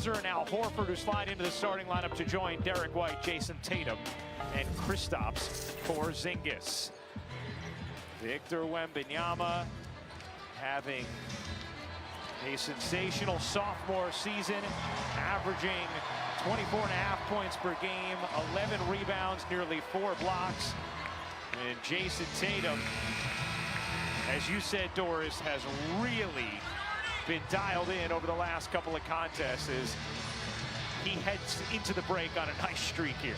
And now Horford, who slide into the starting lineup to join Derek White, Jason Tatum, and Kristaps Porzingis. Victor Wembanyama having a sensational sophomore season, averaging 24.5 points per game, 11 rebounds, nearly 4 blocks. And Jason Tatum, as you said, Doris, has really been dialed in over the last couple of contests as he heads into the break on a nice streak here.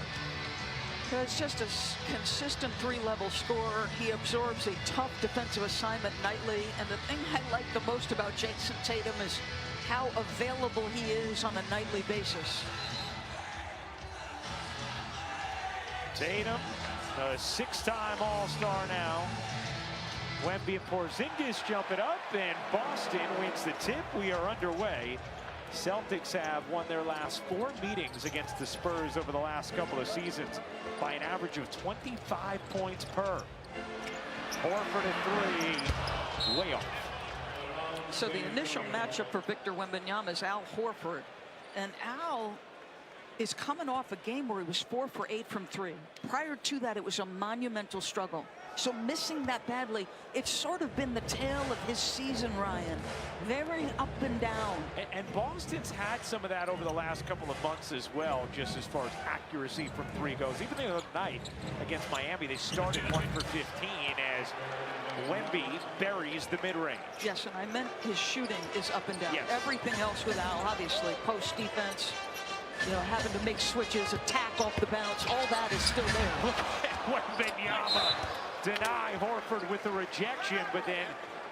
It's just a consistent three-level scorer. He absorbs a tough defensive assignment nightly. And the thing I like the most about Jason Tatum is how available he is on a nightly basis. Tatum, a 6-time All-Star now. Wemby and Porzingis jump it up, and Boston wins the tip. We are underway. Celtics have won their last 4 meetings against the Spurs over the last couple of seasons by an average of 25 points per. Horford at 3, way off. So the initial matchup for Victor Wembanyama is Al Horford. And Al is coming off a game where he was 4 for 8 from 3. Prior to that, it was a monumental struggle. So missing that badly, it's sort of been the tale of his season, Ryan. Very up and down. And Boston's had some of that over the last couple of months as well, just as far as accuracy from three goes. Even the other night against Miami, they started 1 for 15 as Wemby buries the mid-range. Yes, and I meant his shooting is up and down. Yes. Everything else with Al, obviously, post defense, you know, having to make switches, attack off the bounce, all that is still there. Look at Wembanyama deny Horford with the rejection, but then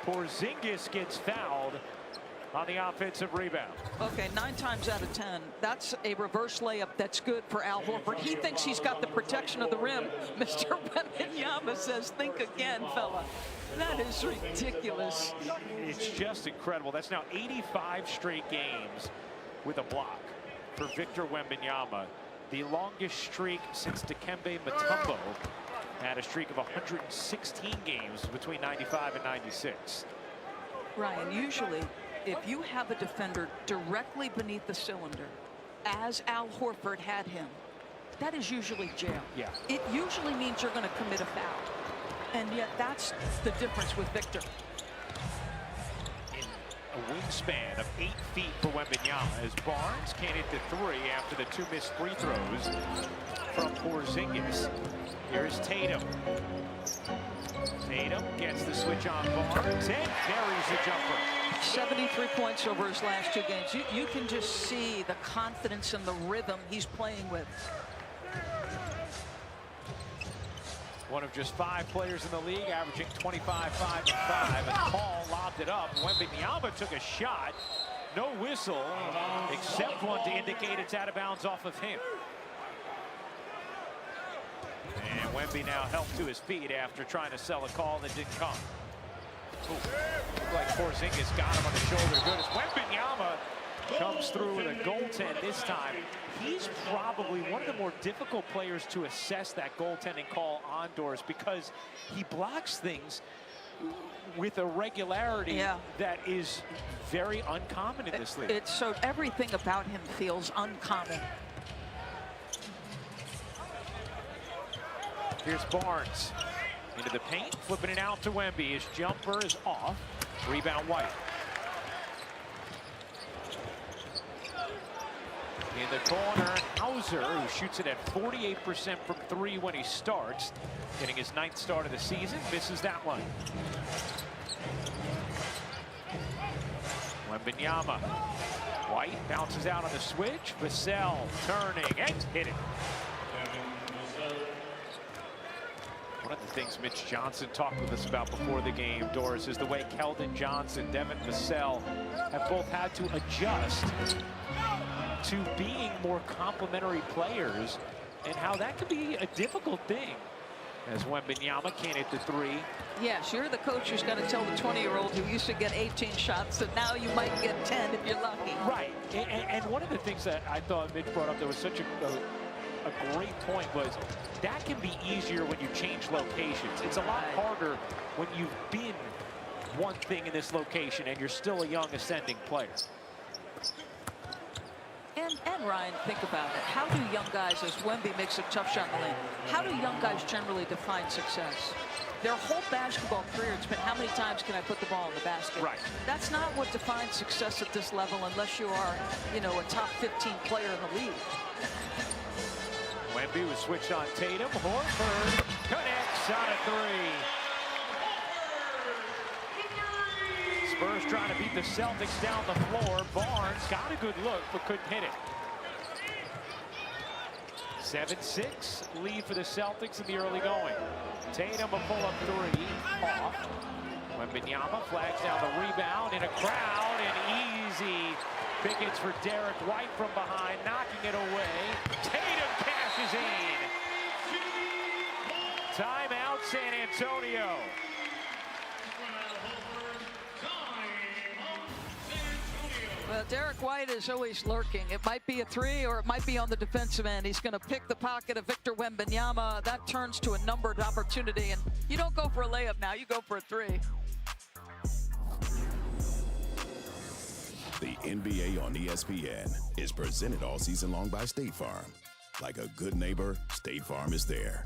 Porzingis gets fouled on the offensive rebound. Okay, 9 times out of 10, that's a reverse layup that's good for Al Horford. He thinks he's got the protection of the rim. Mr. Wembanyama says, think again, fella. That is ridiculous. It's just incredible. That's now 85 straight games with a block for Victor Wembanyama. The longest streak since Dikembe Mutombo had a streak of 116 games between 95 and 96. Ryan, usually, if you have a defender directly beneath the cylinder, as Al Horford had him, that is usually jail. Yeah. It usually means you're going to commit a foul. And yet that's the difference with Victor. In a wingspan of 8 feet for Wembanyama, as Barnes can't hit the three after the 2 missed free throws from Porzingis. Here's Tatum. Tatum gets the switch on Barnes and buries the jumper. 73 points over his last 2 games. You can just see the confidence and the rhythm he's playing with. One of just 5 players in the league averaging 25, 5, and 5. And Paul lobbed it up. Wembanyama took a shot. No whistle, except one to indicate it's out of bounds off of him. And Wemby now helped to his feet after trying to sell a call that didn't come. Ooh, looked like Porzingis got him on the shoulder. Good as Wembanyama comes through with a goaltend this time. He's probably one of the more difficult players to assess that goaltending call on Doris, because he blocks things with a regularity that is very uncommon in this league. So everything about him feels uncommon. Here's Barnes into the paint, flipping it out to Wemby. His jumper is off. Rebound White. In the corner, Hauser, who shoots it at 48% from 3 when he starts, getting his 9th start of the season, misses that one. Wembanyama. White bounces out on the switch. Vassell turning and hit it. One of the things Mitch Johnson talked with us about before the game, Doris, is the way Keldon Johnson, Devin Vassell have both had to adjust to being more complementary players, and how that could be a difficult thing as Wembanyama can't hit the three. Yes, you're the coach who's got to tell the 20-year-old who used to get 18 shots that now you might get 10 if you're lucky. Right, and one of the things that I thought Mitch brought up that was such a great point was that can be easier when you change locations. It's a lot harder when you've been one thing in this location and you're still a young ascending player. And Ryan, think about it. How do young guys, as Wemby makes a tough shot in the lane, how do young guys generally define success? Their whole basketball career, it's been how many times can I put the ball in the basket? Right. That's not what defines success at this level unless you are, you know, a top 15 player in the league. Wemby was switched on Tatum. Horford connects on a three. Spurs trying to beat the Celtics down the floor. Barnes got a good look, but couldn't hit it. 7-6 lead for the Celtics in the early going. Tatum a pull-up three, off. Wembanyama flags down the rebound in a crowd, and easy pickets for Derek White from behind, knocking it away. Tatum cashes in. Timeout, San Antonio. Well, Derek White is always lurking. It might be a three or it might be on the defensive end. He's going to pick the pocket of Victor Wembanyama. That turns to a numbered opportunity. And you don't go for a layup now. You go for a three. The NBA on ESPN is presented all season long by State Farm. Like a good neighbor, State Farm is there.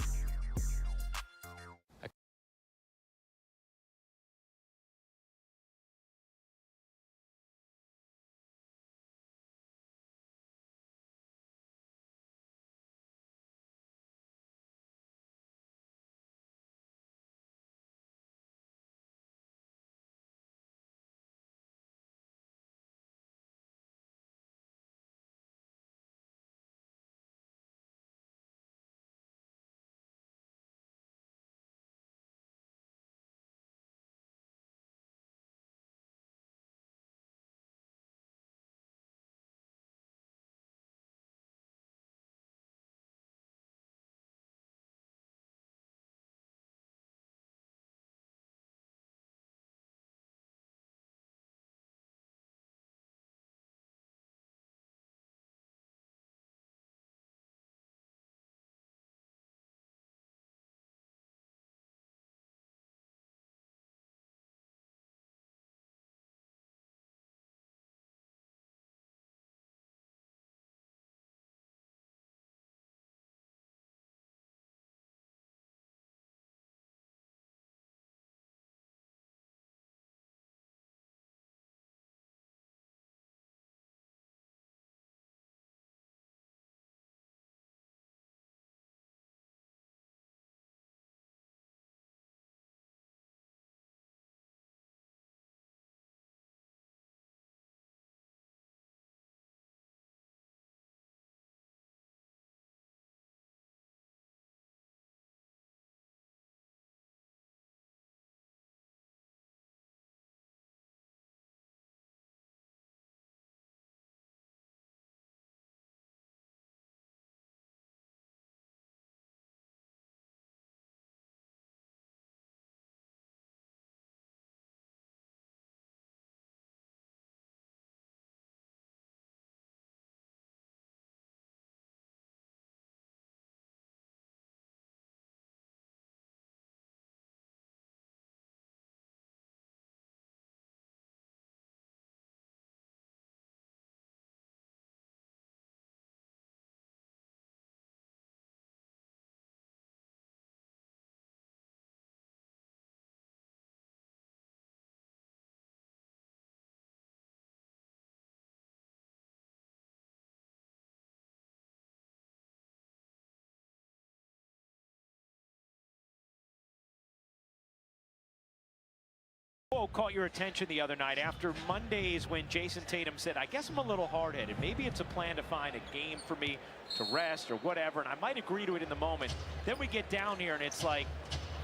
memo caught your attention the other night after Mondays when Jason Tatum said, I guess I'm a little hard-headed. Maybe it's a plan to find a game for me to rest or whatever, and I might agree to it in the moment. Then we get down here and it's like,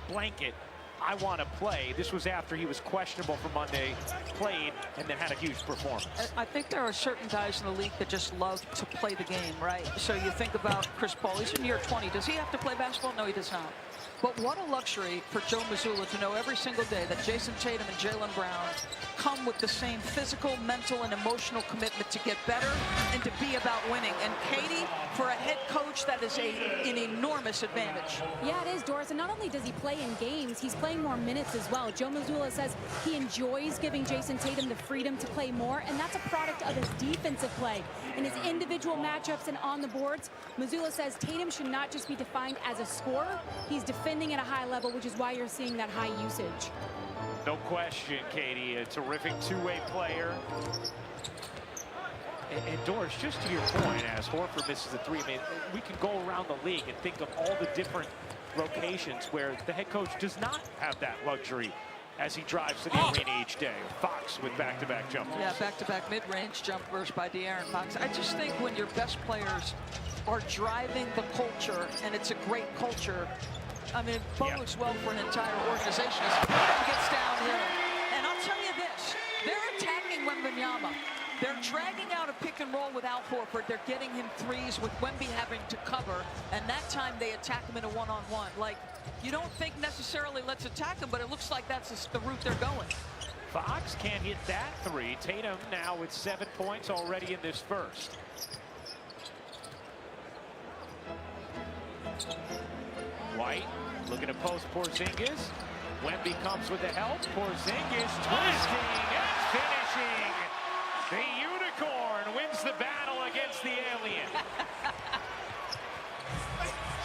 blanket, I want to play. This was after he was questionable for Monday, played, and then had a huge performance. I think there are certain guys in the league that just love to play the game, right? So you think about Chris Paul. He's in year 20. Does he have to play basketball? No, he does not. But what a luxury for Joe Mazzulla to know every single day that Jason Tatum and Jaylen Brown come with the same physical, mental, and emotional commitment to get better and to be about winning. And Katie, for a head coach, that is an enormous advantage. Yeah, it is, Doris. And not only does he play in games, he's playing more minutes as well. Joe Mazzulla says he enjoys giving Jason Tatum the freedom to play more, and that's a product of his defensive play. In his individual matchups and on the boards, Mazzulla says Tatum should not just be defined as a scorer. He's defending at a high level, which is why you're seeing that high usage. No question, Katie, a terrific two-way player. And Doris, just to your point, as Horford misses the three, I mean, we can go around the league and think of all the different locations where the head coach does not have that luxury as he drives to the arena each day. Fox with back-to-back jumpers. Yeah, back-to-back mid-range jumpers by De'Aaron Fox. I just think when your best players are driving the culture, and it's a great culture, I mean, it bodes well for an entire organization as it gets downhill. And I'll tell you this, they're attacking Wembanyama. They're dragging out a pick and roll without Horford. They're getting him threes with Wemby having to cover, and that time they attack him in a one-on-one. Like, you don't think necessarily let's attack him, but it looks like that's the route they're going. Fox can't hit that three. Tatum now with 7 points already in this first. White looking to post Porzingis. Wemby comes with the help. Porzingis twisting and finishing. The unicorn wins the battle against the alien.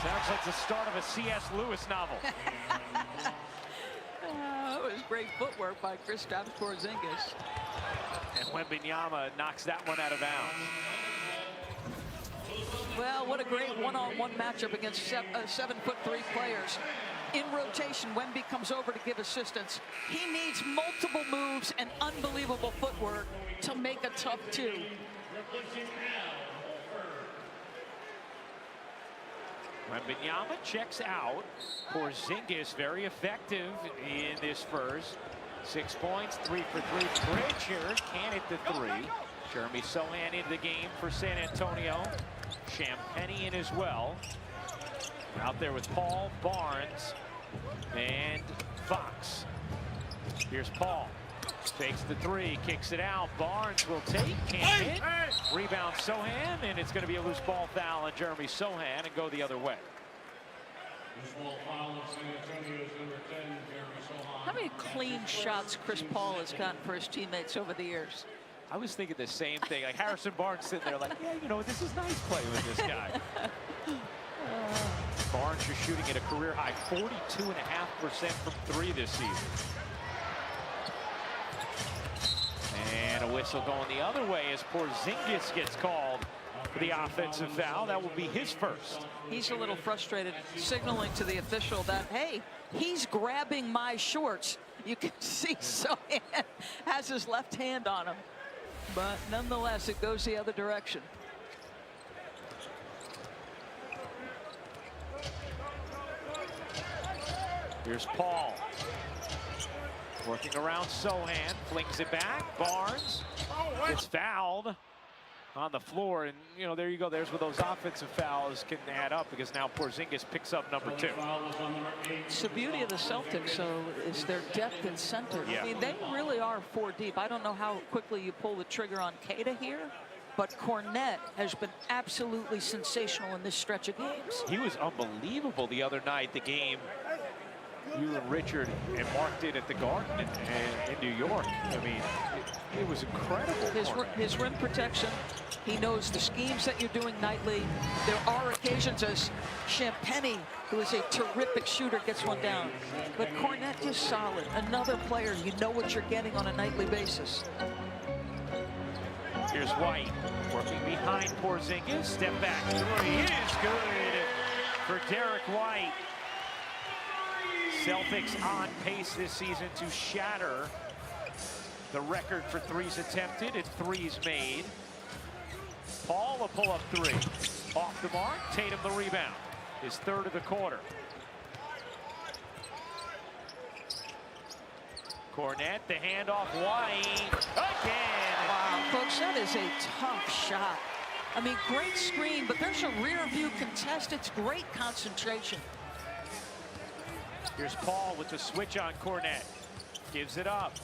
Sounds like the start of a C.S. Lewis novel. It was great footwork by Kristaps Porzingis. And Wembanyama knocks that one out of bounds. Well, what a great one-on-one matchup against 7'3" players. In rotation, Wemby comes over to give assistance. He needs multiple moves and unbelievable footwork to make a tough two. Wembanyama checks out. Porzingis very effective in this first. 6 points, 3 for 3. Pritchard can't hit the three. Jeremy Sohan into the game for San Antonio. Champagny in as well. Out there with Paul, Barnes, and Fox. Here's Paul. Takes the three, kicks it out. Barnes will take, can't hit. Rebound Sohan, and it's going to be a loose ball foul on Jeremy Sohan and go the other way. How many clean shots Chris Paul has gotten for his teammates over the years? I was thinking the same thing. Like Harrison Barnes sitting there like, yeah, you know, this is nice playing with this guy. Barnes is shooting at a career high 42.5% from three this season. And a whistle going the other way as Porzingis gets called for the offensive foul. That will be his first. He's a little frustrated, signaling to the official that, hey, he's grabbing my shorts. You can see Sohan has his left hand on him. But nonetheless, it goes the other direction. Here's Paul. Working around Sohan, flings it back. Barnes gets fouled on the floor, and you know, there you go. There's where those offensive fouls can add up, because now Porzingis picks up number 2. It's the beauty of the Celtics, so is their depth in center. Yeah. I mean, they really are 4 deep. I don't know how quickly you pull the trigger on Queta here, but Cornette has been absolutely sensational in this stretch of games. He was unbelievable the other night. The game you and Richard and Mark did at the Garden in New York. I mean, it was incredible. His rim protection, he knows the schemes that you're doing nightly. There are occasions as Champagny, who is a terrific shooter, gets one down. But Cornette is solid. Another player, you know what you're getting on a nightly basis. Here's White working behind Porzingis. Step back three is good for Derek White. Celtics on pace this season to shatter the record for threes attempted and threes made. Paul, a pull-up three. Off the mark, Tatum the rebound. His third of the quarter. Cornette, the handoff, White, again. Wow, folks, that is a tough shot. I mean, great screen, but there's a rear view contest. It's great concentration. Here's Paul with the switch on Cornette. Gives it up.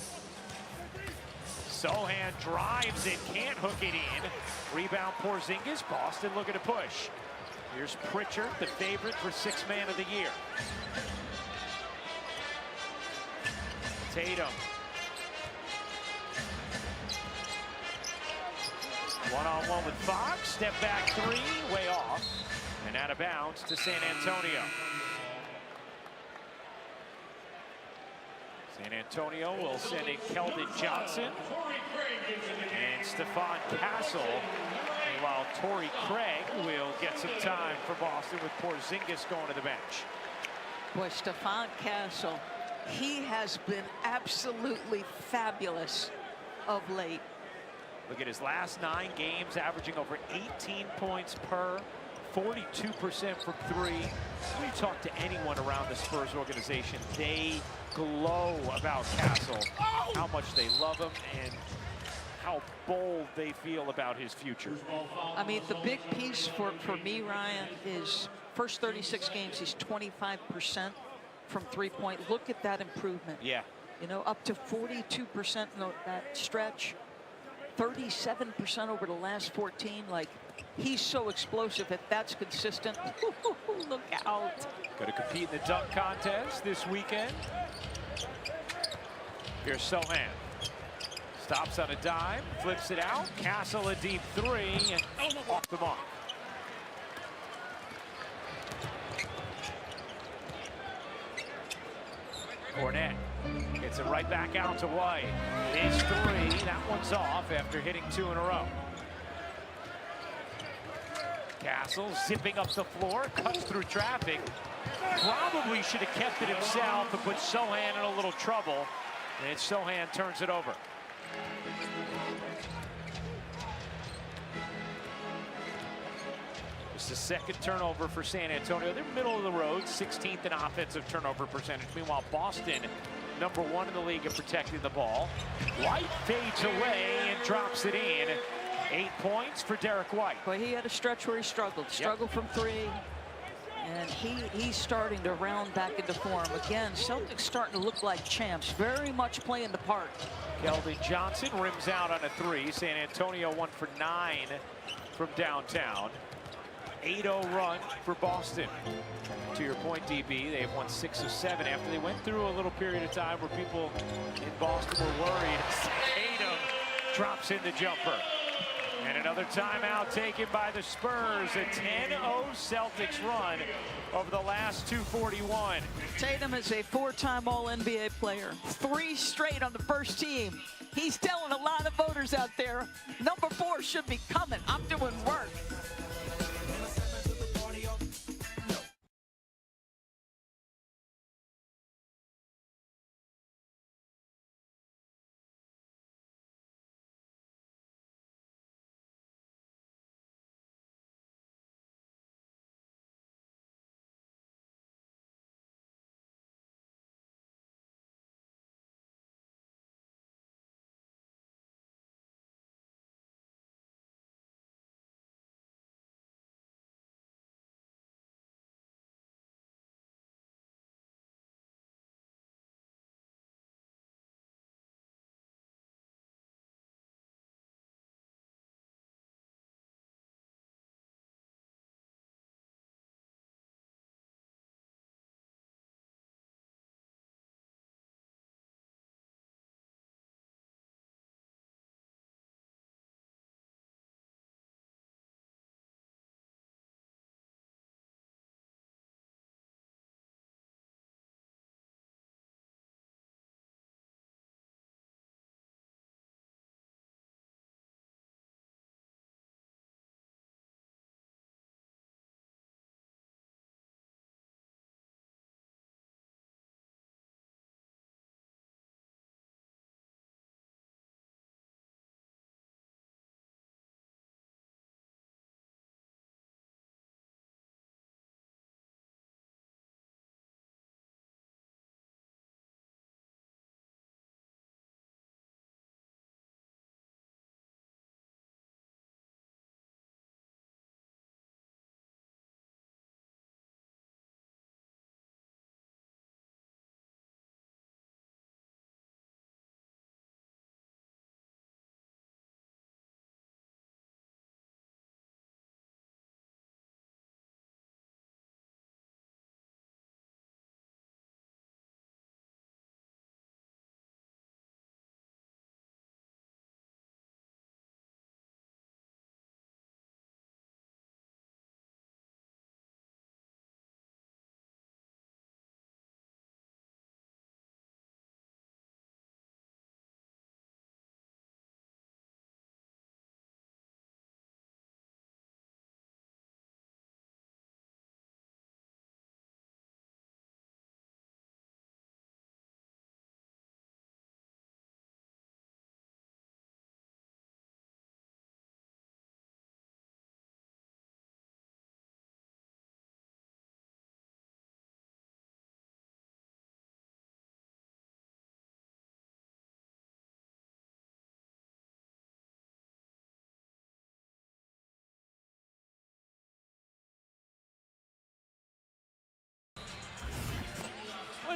Sohan drives it, can't hook it in. Rebound Porzingis, Boston looking to push. Here's Pritchard, the favorite for sixth man of the year. Tatum. One-on-one with Fox, step back three, way off, and out of bounds to San Antonio. San Antonio will send in Keldon Johnson and Stephon Castle, while Torrey Craig will get some time for Boston with Porzingis going to the bench. Boy, Stephon Castle, he has been absolutely fabulous of late. Look at his last 9 games, averaging over 18 points per, 42% from three. When you talk to anyone around the Spurs organization, they glow about Castle, how much they love him and how bold they feel about his future. I mean, the big piece for me, Ryan, is first 36 games, he's 25% from three-point. Look at that improvement. Yeah. You know, up to 42% in that stretch, 37% over the last 14. Like, he's so explosive. If that's consistent, look out. Going to compete in the dunk contest this weekend. Here's Sohan. Stops on a dime, flips it out. Castle a deep three, and off the mark. Cornette gets it right back out to White. His three, that one's off after hitting 2 in a row. Castle zipping up the floor, cuts through traffic. Probably should have kept it himself and put Sohan in a little trouble. And Sohan turns it over. It's the second turnover for San Antonio. They're middle of the road, 16th in offensive turnover percentage. Meanwhile, Boston, #1 in the league at protecting the ball. White fades away and drops it in. 8 points for Derek White. But he had a stretch where he struggled from three. And he's starting to round back into form. Again, Celtics starting to look like champs, very much playing the part. Keldon Johnson rims out on a three. San Antonio 1 for 9 from downtown. 8-0 run for Boston. To your point, DB, they have won 6 of 7 after they went through a little period of time where people in Boston were worried. Tatum drops in the jumper. And another timeout taken by the Spurs. A 10-0 Celtics run over the last 241. Tatum is a 4-time All-NBA player. 3 straight on the first team. He's telling a lot of voters out there, #4 should be coming. I'm doing work.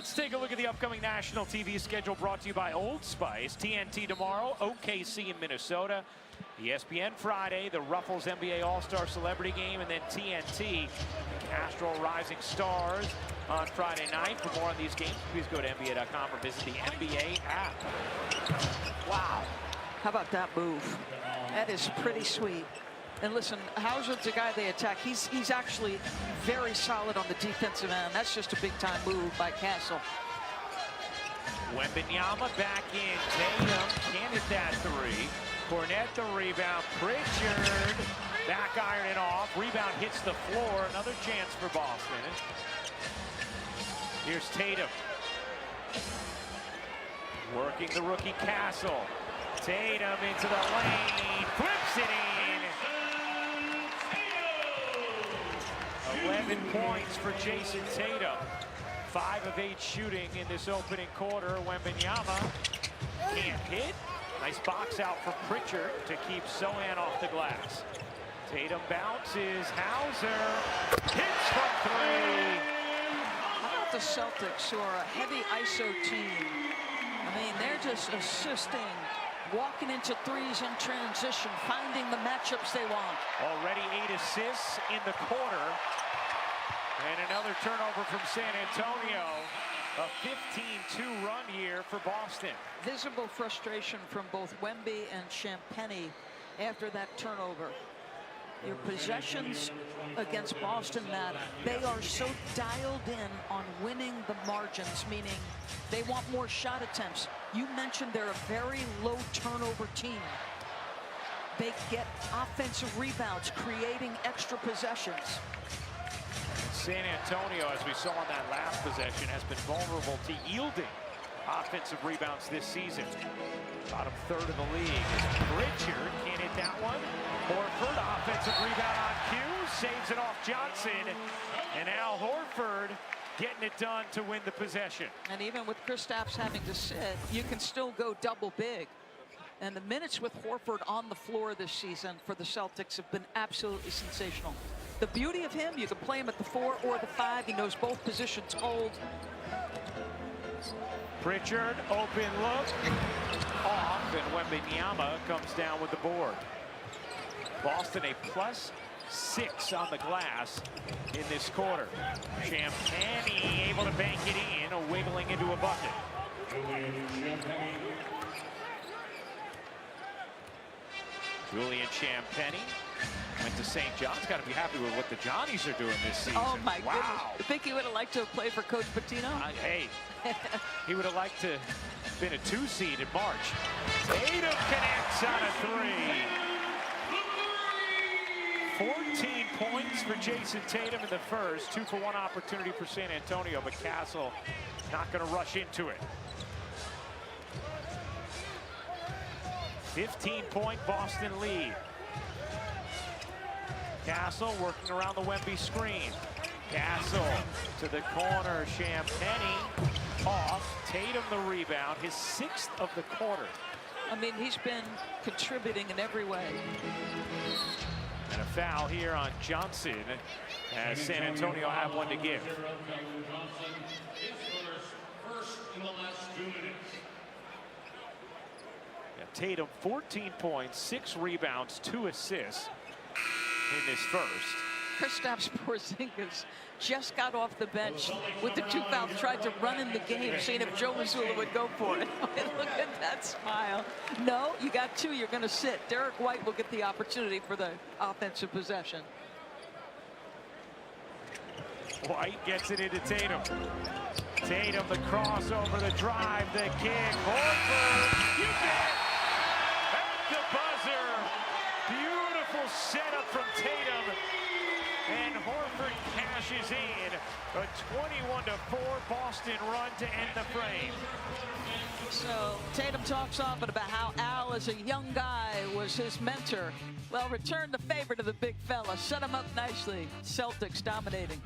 Let's take a look at the upcoming national TV schedule brought to you by Old Spice. TNT tomorrow, OKC in Minnesota. ESPN Friday, the Ruffles NBA All-Star Celebrity Game, and then TNT, Astro Rising Stars on Friday night. For more on these games, please go to NBA.com or visit the NBA app. Wow. How about that move? That is pretty sweet. And listen, Hauser's the guy they attack. He's actually very solid on the defensive end. That's just a big-time move by Castle. Wembanyama back in. Tatum can't hit that three. Cornette the rebound. Pritchard back iron it off. Rebound hits the floor. Another chance for Boston. Here's Tatum. Working the rookie Castle. Tatum into the lane. Flips it in. 11 points for Jason Tatum. 5 of 8 shooting in this opening quarter. Wembanyama can't hit. Nice box out for Pritchard to keep Sohan off the glass. Tatum bounces. Hauser hits from 3. How about the Celtics, who are a heavy ISO team? I mean, they're just assisting, walking into threes in transition, finding the matchups they want. Already 8 assists in the quarter. And another turnover from San Antonio. A 15-2 run here for Boston. Visible frustration from both Wemby and Champagnie after that turnover. Your possessions against Boston matter. They are so dialed in on winning the margins, meaning they want more shot attempts. You mentioned they're a very low turnover team. They get offensive rebounds, creating extra possessions. San Antonio, as we saw on that last possession, has been vulnerable to yielding offensive rebounds this season. Bottom third of the league. Pritchard can't hit that one. Horford, offensive rebound on cue, saves it off Johnson. And Al Horford getting it done to win the possession. And even with Kristaps having to sit, you can still go double big. And the minutes with Horford on the floor this season for the Celtics have been absolutely sensational. The beauty of him, you can play him at the 4 or the 5. He knows both positions hold. Pritchard, open look, off, and Wembanyama comes down with the board. Boston a +6 on the glass in this quarter. Champagnie able to bank it in, wiggling into a bucket. Julian Champagnie went to St. John's. Got to be happy with what the Johnnies are doing this season. Oh my wow. goodness. I think he would have liked to have played for Coach Pitino. Hey, he would have liked to have been a 2 seed in March. Tatum connects on a 3. 14 points for Jason Tatum in the first. 2-for-1 opportunity for San Antonio, but Castle not going to rush into it. 15-point Boston lead. Castle working around the Wemby screen. Castle to the corner. Champagnie off. Tatum the rebound. His 6th of the quarter. I mean, he's been contributing in every way. And a foul here on Johnson as San Antonio have one to give. Tatum 14 points, 6 rebounds, 2 assists in this first. Kristaps Porzingis just got off the bench with the 2 fouls, tried to run in the game, seeing if Joe Mazzulla would go for it. Look at that smile. No, you got 2, you're going to sit. Derek White will get the opportunity for the offensive possession. White gets it into Tatum. Tatum, the crossover, the drive, the kick. Horford, you bet. At the buzzer. Beautiful setup from Tatum. And Horford cashes in. A 21-4 Boston run to end the frame. So Tatum talks often about how Al, as a young guy, was his mentor. Well, return the favor to the big fella. Set him up nicely. Celtics dominating.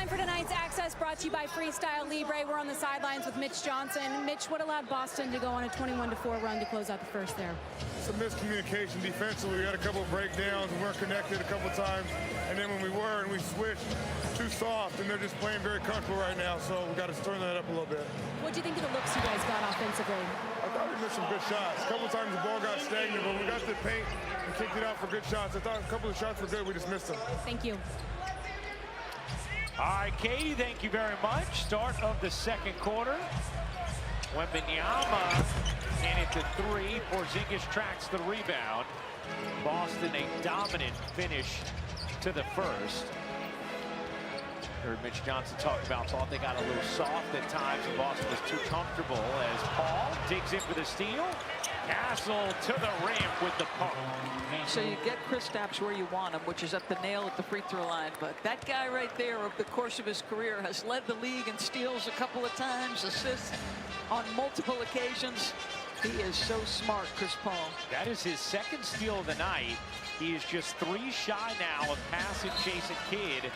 time for tonight's Access, brought to you by Freestyle Libre. We're on the sidelines with Mitch Johnson. Mitch, what allowed Boston to go on a 21-4 run to close out the first there? Some miscommunication defensively. We had a couple of breakdowns. We weren't connected a couple of times. And then when we were and we switched, too soft, and they're just playing very comfortable right now. So we got to turn that up a little bit. What do you think of the looks you guys got offensively? I thought we missed some good shots. A couple of times the ball got stagnant, but we got to the paint and kicked it out for good shots. I thought a couple of shots were good. We just missed them. Thank you. All right, Katie, thank you very much. Start of the second quarter. Wembanyama in it to three. Porzingis tracks the rebound. Boston a dominant finish to the first. Heard Mitch Johnson talk about, thought they got a little soft at times, and Boston was too comfortable as Paul digs in for the steal. Castle to the rim with the pump. So you get Kristaps where you want him, which is at the nail at the free throw line. But that guy right there, over the course of his career, has led the league in steals a couple of times, assists on multiple occasions. He is so smart, Chris Paul. That is his second steal of the night. He is just 3 shy now of passing Jason Kidd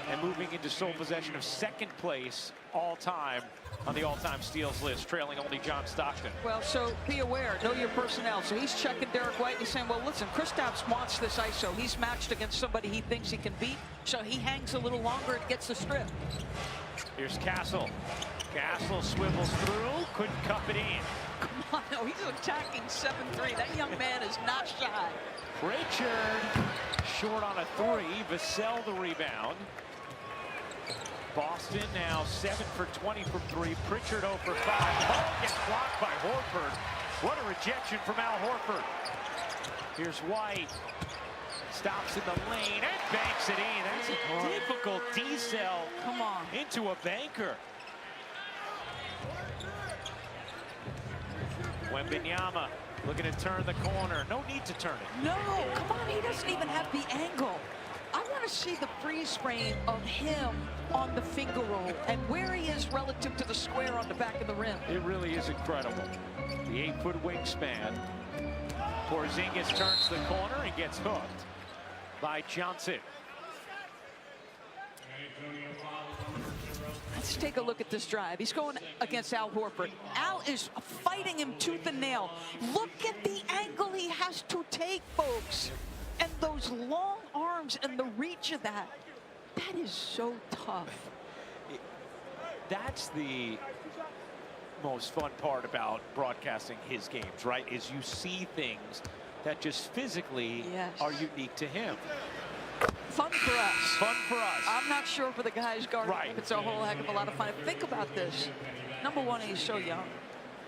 and moving into sole possession of second place all-time on the all-time steals list, trailing only John Stockton. Well, so be aware, know your personnel. So he's checking Derek White. He's saying, well, listen, Kristaps wants this ISO. He's matched against somebody he thinks he can beat, so he hangs a little longer and gets the strip. Here's Castle. Castle swivels through, couldn't cup it in. Come on, no, he's attacking 7-3. That young man is not shy. Pritchard short on a 3. Vassell the rebound. Boston now 7 for 20 from 3. Pritchard 0 for 5. Oh, gets blocked by Horford. What a rejection from Al Horford. Here's White. Stops in the lane and banks it in. That's a difficult D-cell. Come on. Into a banker. Wembanyama looking to turn the corner. No need to turn it. No, come on, he doesn't even have the angle. I want to see the freeze frame of him on the finger roll and where he is relative to the square on the back of the rim. It really is incredible. The 8-foot wingspan. Porzingis turns the corner and gets hooked by Johnson. Let's take a look at this drive. He's going against Al Horford. Al is fighting him tooth and nail. Look at the angle he has to take, folks. And those long arms and the reach of that. That is so tough. That's the most fun part about broadcasting his games, right? Is you see things that just physically are unique to him. Fun for us. Fun for us. I'm not sure for the guys guarding. Right. It's a whole heck of a lot of fun. Think about this. Number one, he's so young.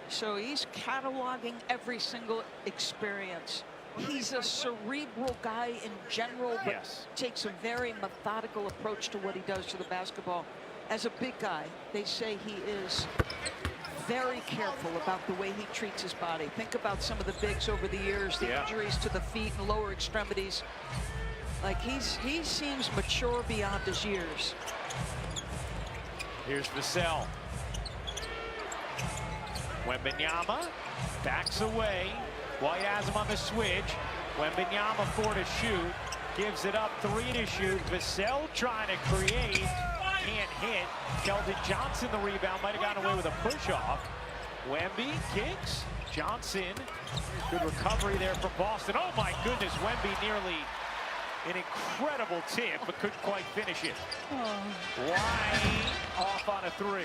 So he's cataloging every single experience. He's a cerebral guy in general, but takes a very methodical approach to what he does to the basketball. As a big guy, they say he is very careful about the way he treats his body. Think about some of the bigs over the years, the injuries to the feet and lower extremities. Like he seems mature beyond his years. Here's Vassell. Wembanyama backs away while he has him on the switch. Wembanyama 4 to shoot. Gives it up, 3 to shoot. Vassell trying to create. Can't hit. Keldon Johnson the rebound. Might have gotten away with a push-off. Wemby kicks. Johnson. Good recovery there for Boston. Oh my goodness, Wemby nearly an incredible tip, but couldn't quite finish it. White off on a 3.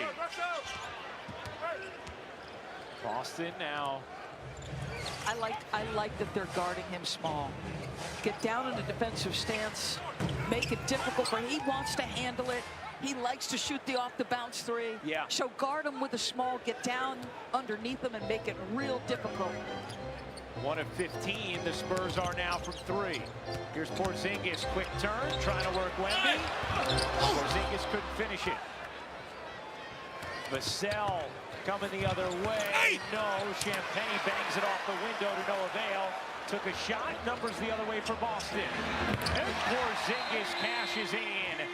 Boston now. I like that they're guarding him small. Get down in the defensive stance, make it difficult for him. He wants to handle it. He likes to shoot the off the bounce 3. Yeah. So guard him with a small, get down underneath him and make it real difficult. 1 of 15, the Spurs are now from 3. Here's Porzingis, quick turn, trying to work Wemby. Porzingis couldn't finish it. Vassell coming the other way. No, Champagne bangs it off the window to no avail. Took a shot, numbers the other way for Boston. And Porzingis cashes in.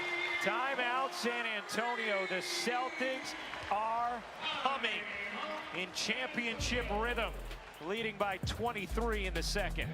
Timeout, San Antonio. The Celtics are humming in championship rhythm, leading by 23 in the second.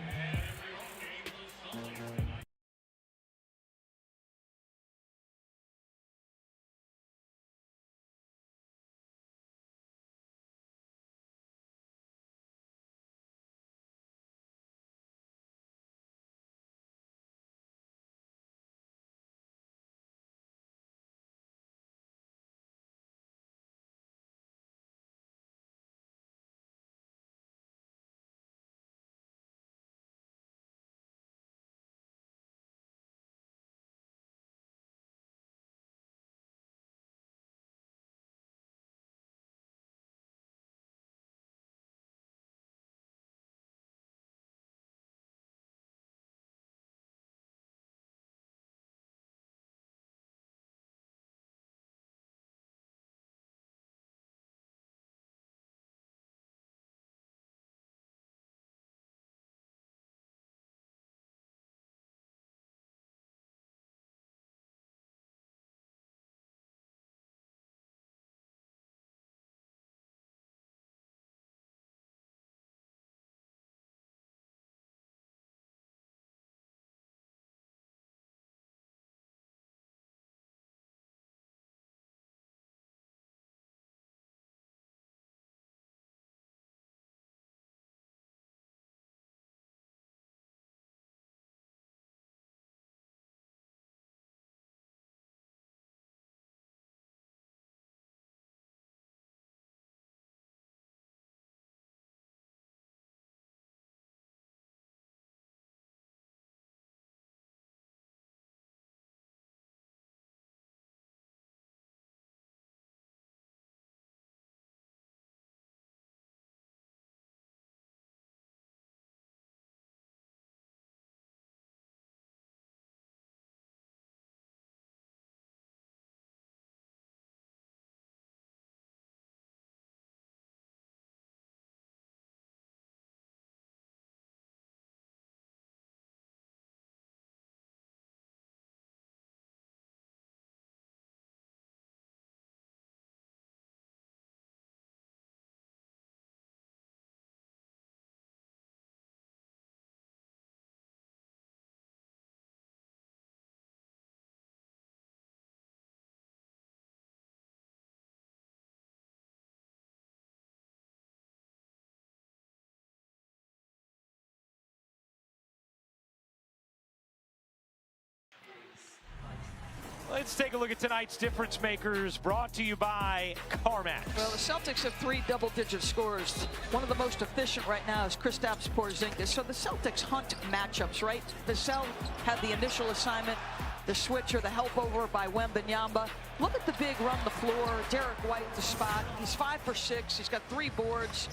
Let's take a look at tonight's difference makers, brought to you by CarMax. Well, the Celtics have 3 double-digit scores. One of the most efficient right now is Kristaps Porzingis. So the Celtics hunt matchups, right? Vassell had the initial assignment, the switch or the help over by Wembanyama. Look at the big run the floor. Derek White the spot. He's 5 for 6. He's got 3 boards.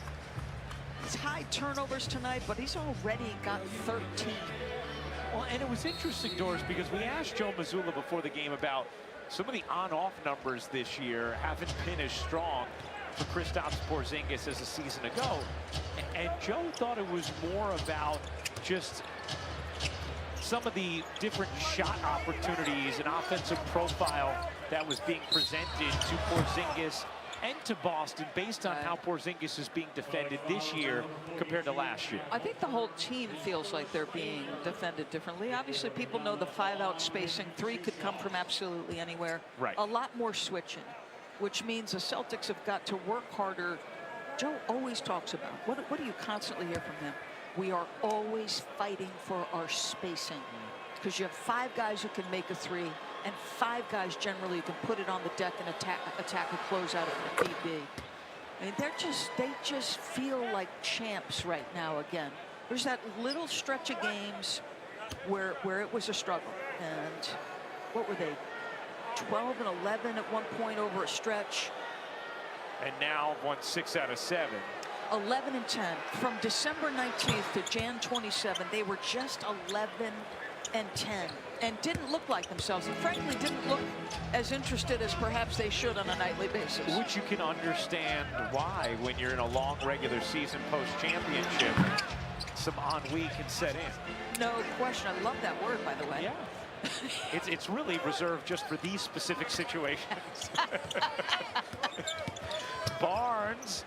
He's high turnovers tonight, but he's already got 13. Well, and it was interesting, Doris, because we asked Joe Mazzulla before the game about some of the on-off numbers this year haven't been as strong for Kristaps Porzingis as a season ago. And Joe thought it was more about just some of the different shot opportunities and offensive profile that was being presented to Porzingis and to Boston based on how Porzingis is being defended this year compared to last year. I think the whole team feels like they're being defended differently. Obviously, people know the 5-out spacing. 3 could come from absolutely anywhere. Right. A lot more switching, which means the Celtics have got to work harder. Joe always talks about, what do you constantly hear from him? We are always fighting for our spacing. Because you have 5 guys who can make a 3, and 5 guys generally can put it on the deck and attack a closeout if need be. I mean, they just feel like champs right now again. There's that little stretch of games where it was a struggle. And what were they? 12 and 11 at one point over a stretch. And now won 6 out of 7. 11 and 10. From December 19th to Jan 27, they were just 11 and 10 and didn't look like themselves, and frankly didn't look as interested as perhaps they should on a nightly basis. Which you can understand why when you're in a long regular season post-championship, some ennui can set in. No question. I love that word, by the way. Yeah. It's really reserved just for these specific situations. Barnes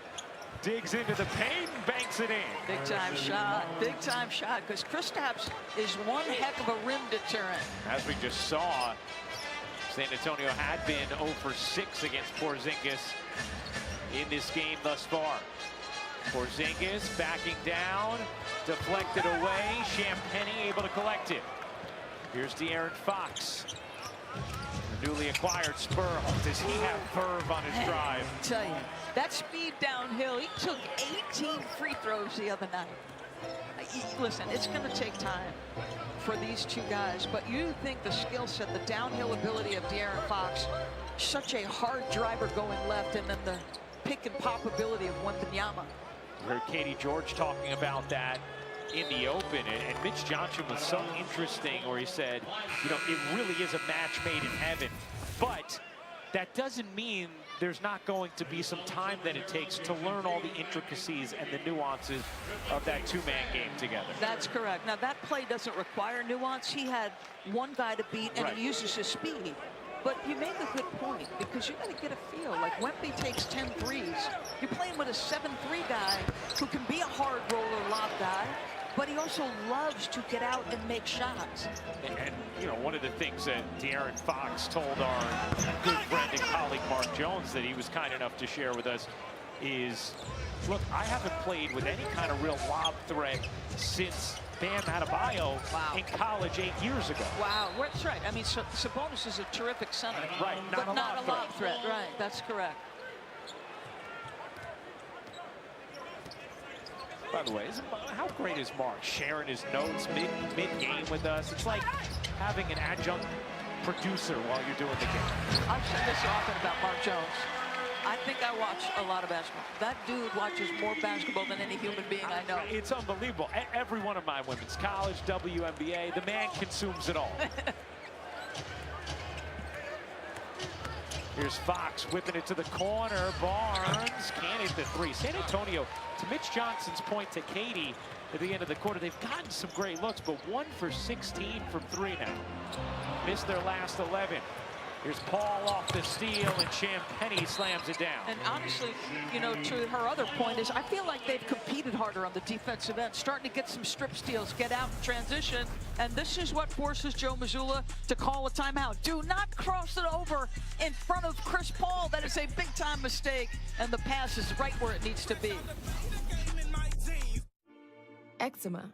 digs into the paint, banks it in. Big time shot, because Kristaps is one heck of a rim deterrent. As we just saw, San Antonio had been 0 for 6 against Porzingis in this game thus far. Porzingis backing down, deflected away, Champagnie able to collect it. Here's De'Aaron Fox. The newly acquired Spur. Does he have verve on his drive? I tell you, that speed downhill, he took 18 free throws the other night. Listen, it's going to take time for these 2 guys, but you think the skill set, the downhill ability of De'Aaron Fox, such a hard driver going left, and then the pick and pop ability of Wembanyama. We heard Katie George talking about that in the open, and Mitch Johnson was so interesting where he said, you know, it really is a match made in heaven, but that doesn't mean there's not going to be some time that it takes to learn all the intricacies and the nuances of that 2-man game together. That's correct. Now, that play doesn't require nuance. He had 1 guy to beat, and he uses his speed. But you make a good point, because you got to get a feel. Like, Wemby takes 10 threes. You're playing with a 7-3 guy who can be a hard roller lob guy, but he also loves to get out and make shots. And you know, one of the things that De'Aaron Fox told our good friend and colleague Mark Jones that he was kind enough to share with us is, look, I haven't played with any kind of real lob threat since Bam Adebayo in college 8 years ago. Wow, that's right. I mean, Sabonis is a terrific center, right? But not a lob threat. Right, that's correct. By the way, how great is Mark sharing his notes mid-game with us? It's like having an adjunct producer while you're doing the game. I've said this often about Mark Jones. I think I watch a lot of basketball. That dude watches more basketball than any human being I know. It's unbelievable. Every one of my women's college, WNBA, the man consumes it all. Here's Fox whipping it to the corner. Barnes can't hit the 3. San Antonio, to Mitch Johnson's point to Katie at the end of the quarter, they've gotten some great looks, but 1 for 16 from 3 now. Missed their last 11. Here's Paul off the steal, and Champagnie slams it down. And honestly, you know, to her other point is, I feel like they've competed harder on the defensive end, starting to get some strip steals, get out in transition, and this is what forces Joe Mazzulla to call a timeout. Do not cross it over in front of Chris Paul. That is a big-time mistake, and the pass is right where it needs to be. Eczema.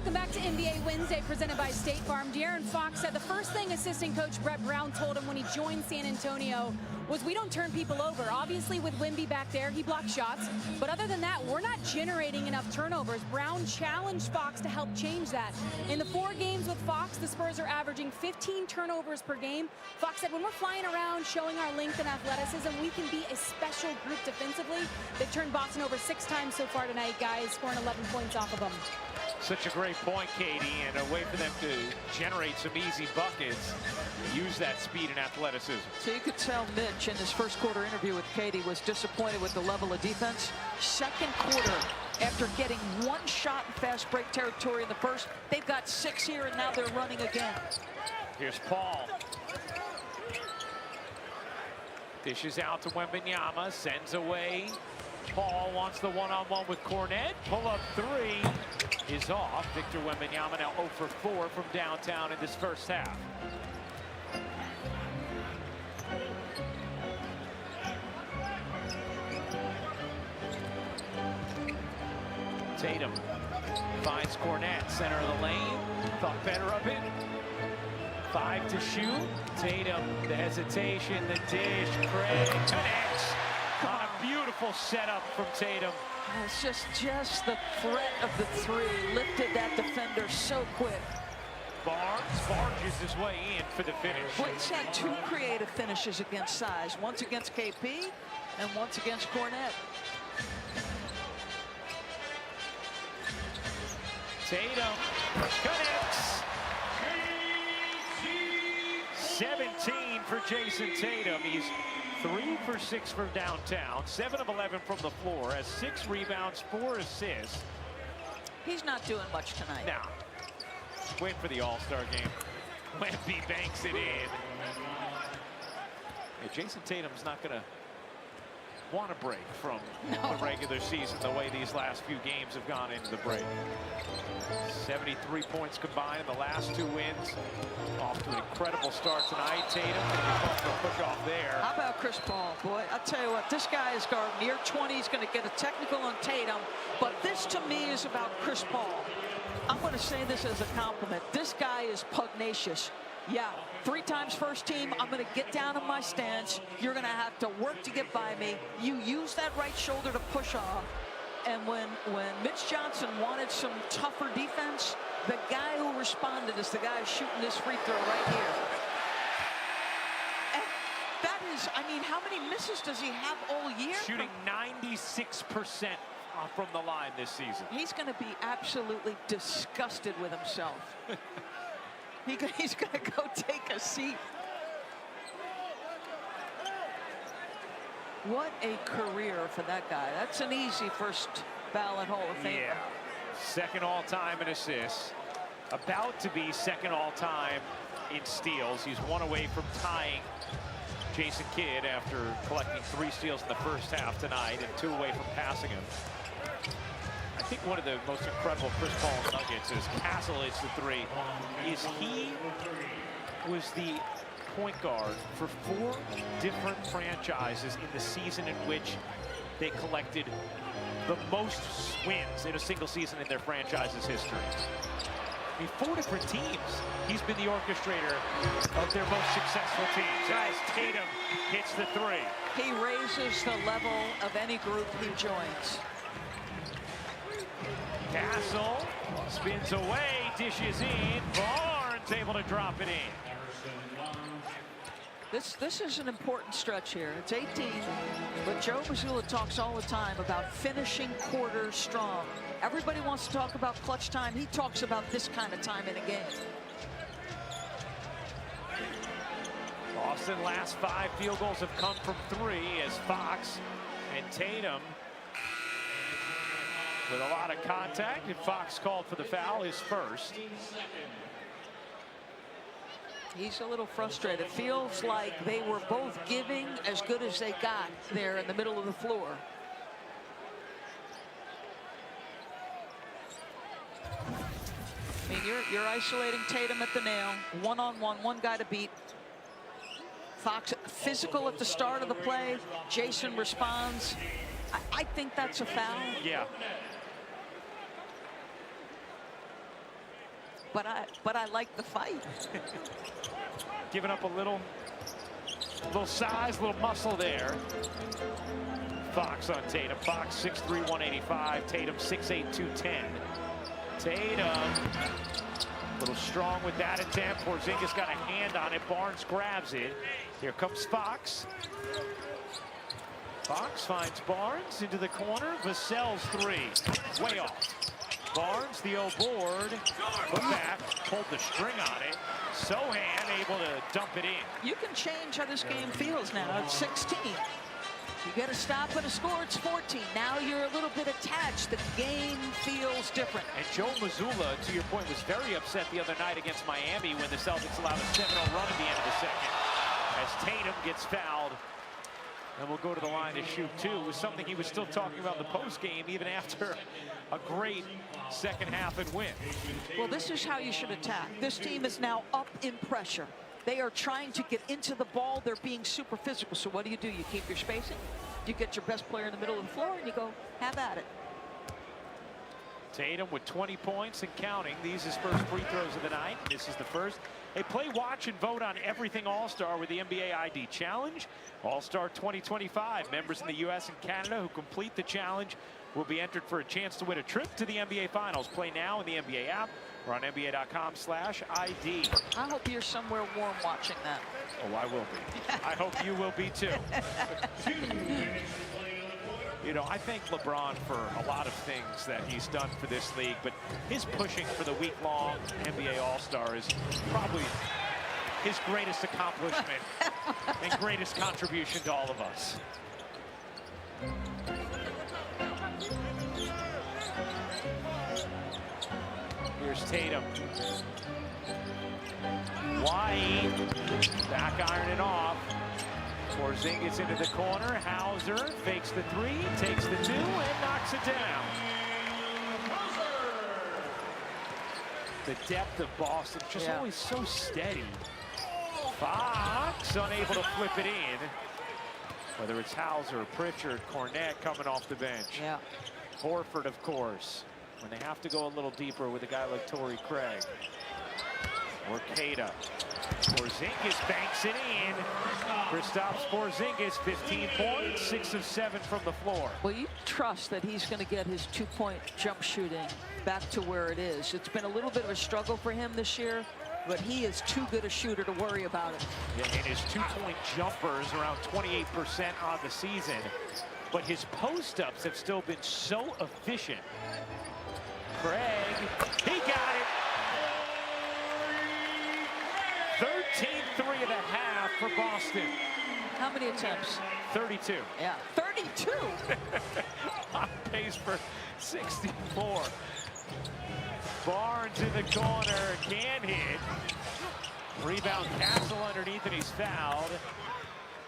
Welcome back to NBA Wednesday, presented by State Farm. De'Aaron Fox said the first thing assistant coach Brett Brown told him when he joined San Antonio was, we don't turn people over. Obviously, with Wemby back there, he blocked shots. But other than that, we're not generating enough turnovers. Brown challenged Fox to help change that. In the 4 games with Fox, the Spurs are averaging 15 turnovers per game. Fox said, when we're flying around, showing our length and athleticism, we can be a special group defensively. They've turned Boston over 6 times so far tonight, guys, scoring 11 points off of them. Such a great point, Katie, and a way for them to generate some easy buckets. Use that speed and athleticism. So you could tell Mitch in his first quarter interview with Katie was disappointed with the level of defense. Second quarter, after getting 1 shot in fast break territory in the first, they've got 6 here, and now they're running again. Here's Paul. Dishes out to Wembanyama, sends away. Paul wants the one-on-one with Cornet. Pull-up 3 is off. Victor Wembanyama now 0 for 4 from downtown in this first half. Tatum finds Cornet, center of the lane. Thought better of it. 5 to shoot. Tatum, the hesitation, the dish. Craig connects on a beautiful setup from Tatum. It's just the threat of the 3 lifted that defender so quick. Barnes barges his way in for the finish. Well, he's had 2 creative finishes against size. Once against KP and once against Cornet. Tatum connects. 17 for Jason Tatum. He's 3 for 6 from downtown, 7 of 11 from the floor, has 6 rebounds, 4 assists. He's not doing much tonight. Now, waiting for the All-Star game. Wemby banks it in. Yeah, Jason Tatum's not going to want to break from the regular season the way these last few games have gone into the break. 73 points combined in the last 2 wins. Off to an incredible start tonight. Tatum going to push off there. How about Chris Paul? Boy, I'll tell you what, this guy is guard near 20. He's going to get a technical on Tatum. But this, to me, is about Chris Paul. I'm going to say this as a compliment. This guy is pugnacious. Yeah, 3 times first team. I'm going to get down in my stance. You're going to have to work to get by me. You use that right shoulder to push off. And when Mitch Johnson wanted some tougher defense, the guy who responded is the guy shooting this free throw right here. And that is, I mean, how many misses does he have all year? Shooting 96% from the line this season. He's going to be absolutely disgusted with himself. He's going to go take a seat. What a career for that guy. That's an easy first ballot Hall of Famer. Yeah. Second all-time in assists. About to be second all-time in steals. He's 1 away from tying Jason Kidd after collecting 3 steals in the first half tonight and 2 away from passing him. I think one of the most incredible Chris Paul nuggets is Castle hits the 3. Is he was the point guard for 4 different franchises in the season in which they collected the most wins in a single season in their franchise's history. I mean, 4 different teams. He's been the orchestrator of their most successful teams. As Tatum hits the 3. He raises the level of any group he joins. Castle spins away, dishes in. Barnes able to drop it in. This is an important stretch here. It's 18, but Joe Mazzulla talks all the time about finishing quarters strong. Everybody wants to talk about clutch time. He talks about this kind of time in a game. Boston last 5 field goals have come from 3 as Fox and Tatum with a lot of contact, and Fox called for the foul, his first. He's a little frustrated. Feels like they were both giving as good as they got there in the middle of the floor. I mean, you're isolating Tatum at the nail. 1-on-1, 1 guy to beat. Fox physical at the start of the play. Jason responds. I think that's a foul. Yeah. but I like the fight. Giving up a little size, little muscle there. Fox on Tatum. Fox 6'3", 185. Tatum 6'8", 210. Tatum a little strong with that attempt. Porzingis got a hand on it. Barnes grabs it. Here comes Fox. Fox finds Barnes into the corner. Vassell's three. Way off. Barnes, the O board. Put back. Pulled the string on it. Sohan able to dump it in. You can change how this game feels now. It's 16. You get a stop and a score, it's 14. Now you're a little bit attached. The game feels different. And Joe Mazzulla, to your point, was very upset the other night against Miami when the Celtics allowed a 7-0 run at the end of the second. As Tatum gets fouled and will go to the line to shoot two. It was something he was still talking about in the postgame even after a great second half and win. Well, this is how you should attack. This team is now up in pressure. They are trying to get into the ball. They're being super physical. So what do? You keep your spacing. You get your best player in the middle of the floor and you go, have at it. Tatum with 20 points and counting. These his first free throws of the night. This is the first. Hey, play, watch, and vote on everything All-Star with the NBA ID Challenge. All-Star 2025. Members in the U.S. and Canada who complete the challenge will be entered for a chance to win a trip to the NBA Finals. Play now in the NBA app or on NBA.com/ID. I hope you're somewhere warm watching that. Oh, I will be. I hope you will be too. You know, I thank LeBron for a lot of things that he's done for this league, but his pushing for the week-long NBA All-Star is probably his greatest accomplishment and greatest contribution to all of us. Here's Tatum. White, back ironing off. Porzingis into the corner. Hauser fakes the three, takes the two, and knocks it down. The depth of Boston, just always so steady. Fox unable to flip it in. Whether it's Hauser, Pritchard, Cornette coming off the bench. Yeah. Horford, of course, when they have to go a little deeper with a guy like Torrey Craig. Or Queta. Porzingis banks it in. Kristaps Porzingis, 15 points, 6 of 7 from the floor. Well, you trust that he's going to get his two-point jump shooting back to where it is. It's been a little bit of a struggle for him this year, but he is too good a shooter to worry about it. Yeah, and his two-point jumpers around 28% on the season, but his post-ups have still been so efficient. Craig, he got it. 13-3 of the half for Boston. How many attempts? 32. Yeah, 32. On pace for 64. Barnes in the corner, can't hit. Rebound, Castle underneath, and he's fouled.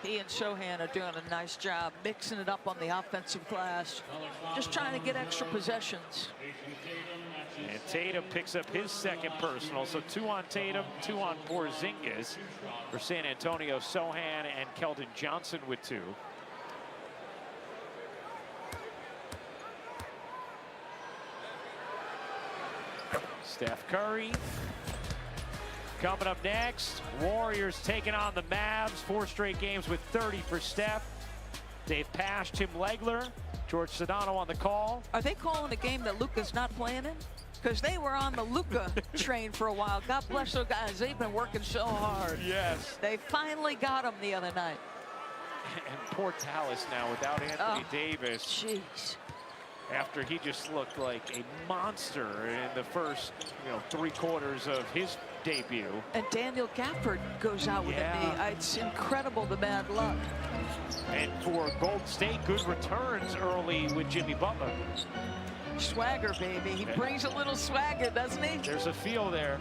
He and Sohan are doing a nice job mixing it up on the offensive glass, just trying to get extra possessions. And Tatum picks up his second personal, so 2 on Tatum, 2 on Porzingis for San Antonio. Sohan and Keldon Johnson with 2. Steph Curry coming up next. Warriors taking on the Mavs. 4 straight games with 30 for Steph. Dave Pasch, Tim Legler, George Sedano on the call. Are they calling a game that Luka's not playing in? Because they were on the Luka train for a while. God bless those guys. They've been working so hard. Yes. They finally got him the other night. And poor Dallas now without Anthony Davis. Jeez. After he just looked like a monster in the first, 3 quarters of his debut. And Daniel Gafford goes out with a knee. It's incredible, the bad luck. And for Golden State, good returns early with Jimmy Butler. Swagger, baby. He brings a little swagger, doesn't he? There's a feel there.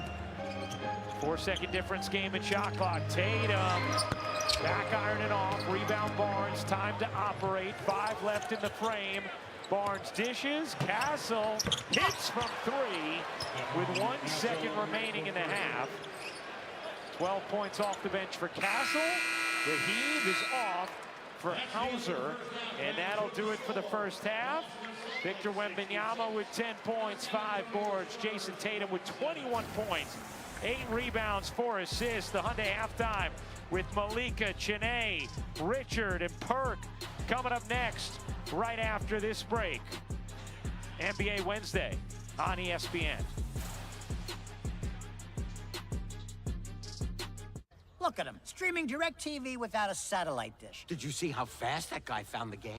4-second difference game in shot clock. Tatum back ironing off. Rebound Barnes. Time to operate. 5 left in the frame. Barnes dishes. Castle hits from 3 with 1 second remaining in the half. 12 points off the bench for Castle. The heave is off for Hauser, and that'll do it for the first half. Victor Wembanyama with 10 points, 5 boards. Jason Tatum with 21 points, 8 rebounds, 4 assists. The Hyundai halftime with Malika, Chene, Richard, and Perk coming up next right after this break. NBA Wednesday on ESPN. Look at him, streaming DirecTV without a satellite dish. Did you see how fast that guy found the game?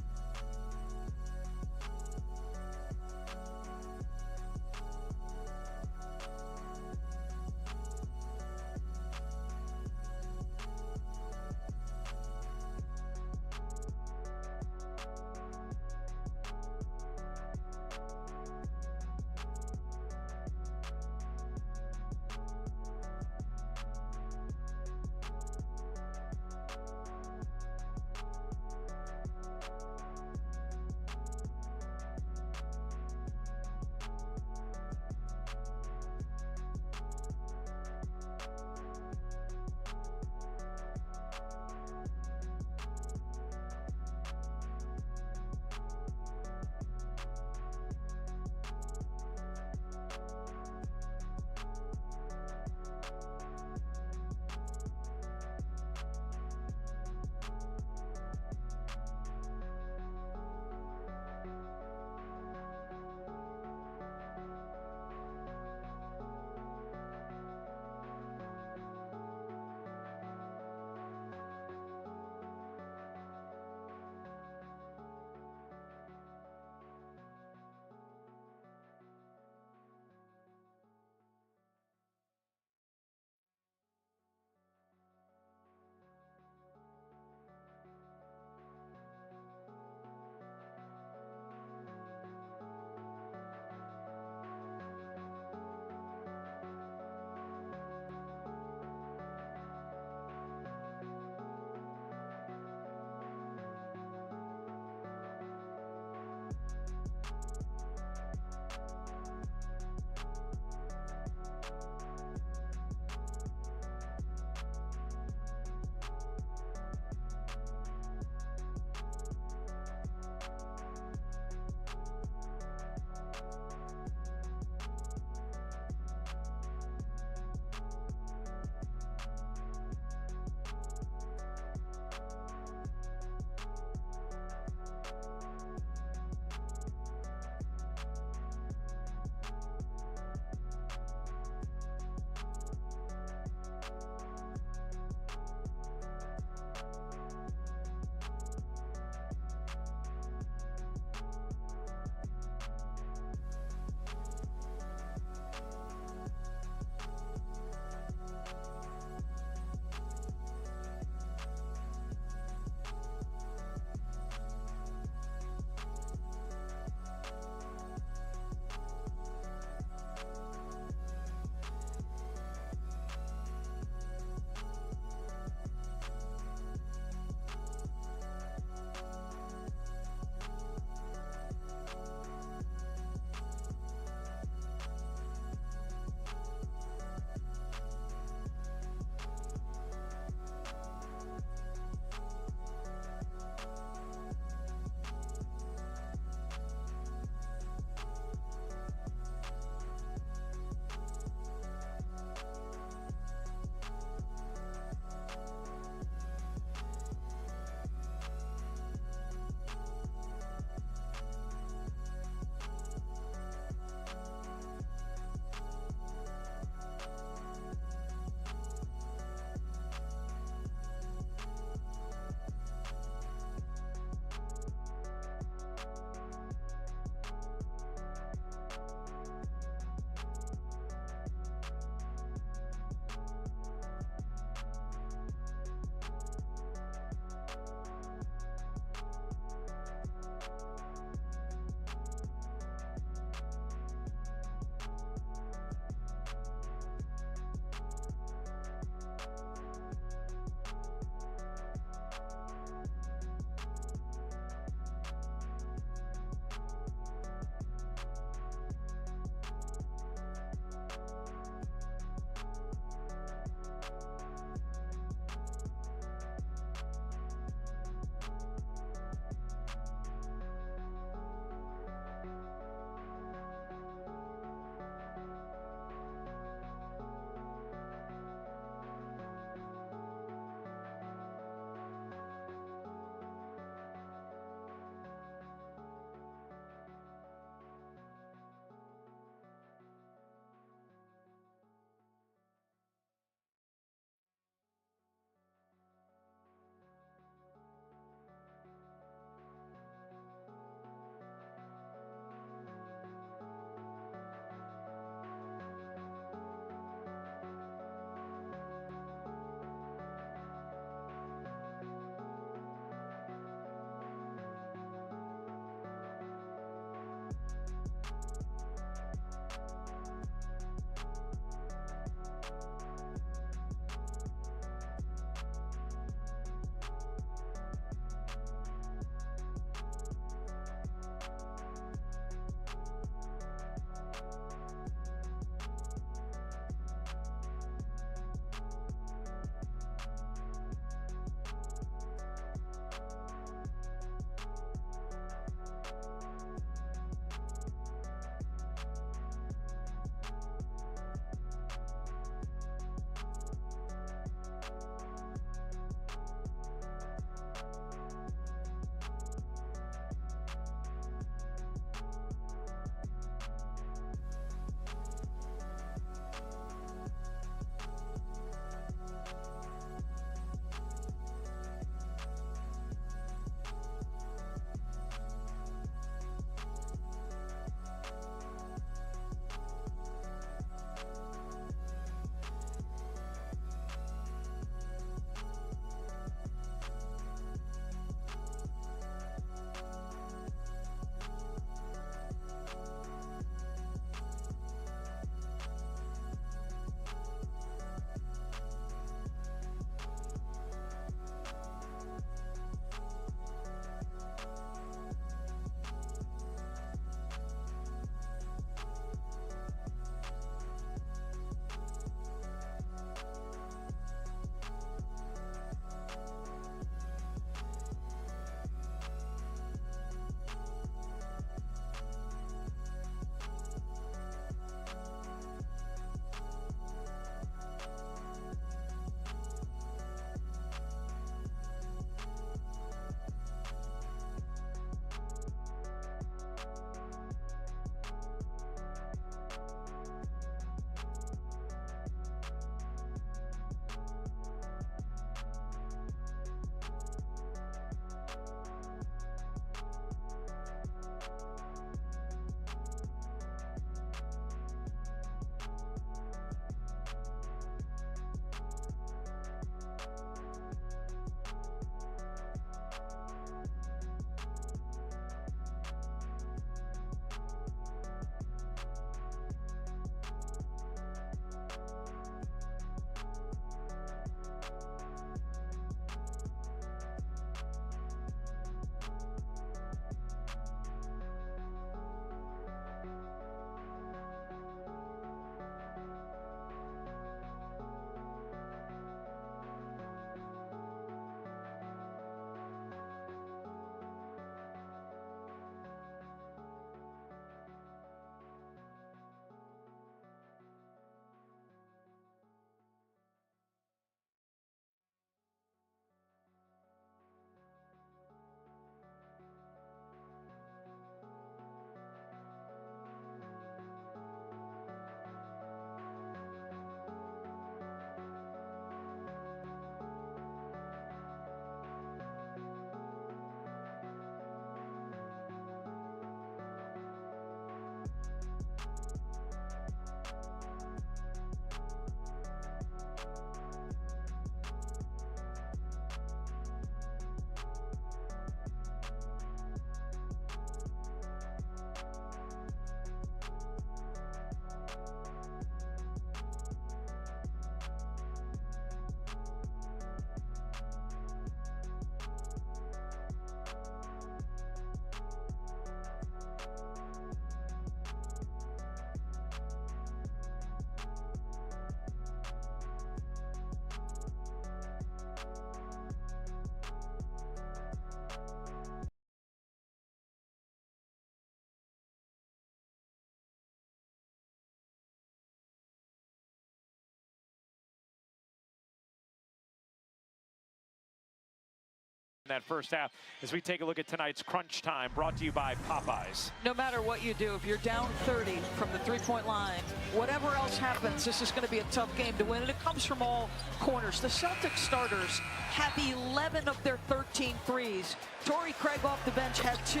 that first half as we take a look at tonight's crunch time, brought to you by Popeyes. No matter what you do, if you're down 30 from the three-point line, whatever else happens, this is going to be a tough game to win, and it comes from all corners. The Celtics starters have 11 of their 13 threes. Torrey Craig off the bench had 2.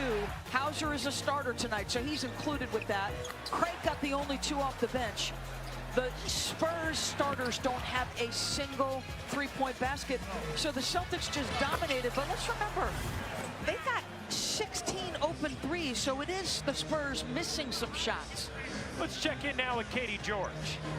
Hauser is a starter tonight, so he's included with that. Craig got the only 2 off the bench. The Spurs starters don't have a single three-point basket, so the Celtics just dominated. But let's remember, they got 16 open threes, so it is the Spurs missing some shots. Let's check in now with Katie George.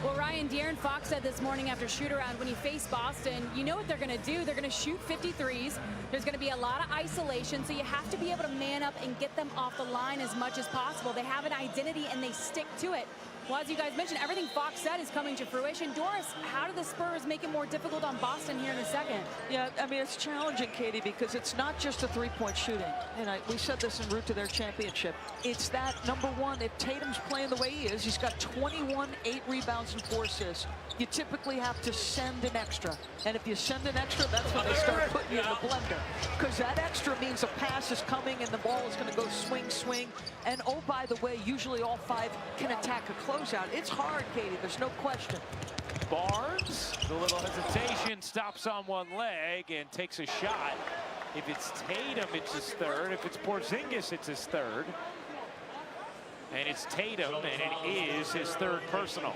Well, Ryan, De'Aaron Fox said this morning after shoot-around, when you face Boston, you know what they're going to do. They're going to shoot 53s. There's going to be a lot of isolation, so you have to be able to man up and get them off the line as much as possible. They have an identity, and they stick to it. Well, as you guys mentioned, everything Fox said is coming to fruition. Doris, how do the Spurs make it more difficult on Boston here in a second? Yeah, I mean, it's challenging, Katie, because it's not just a three-point shooting. And we said this en route to their championship. It's that, number one, if Tatum's playing the way he is, he's got 21, 8 rebounds, and 4 assists. You typically have to send an extra. And if you send an extra, that's when they start putting you in the blender. Because that extra means a pass is coming and the ball is going to go swing, swing. And oh, by the way, usually all 5 can attack a closeout. It's hard, Katie. There's no question. Barnes, the little hesitation, stops on one leg and takes a shot. If it's Tatum, it's his 3rd. If it's Porzingis, it's his 3rd. And it's Tatum, and it is his 3rd personal.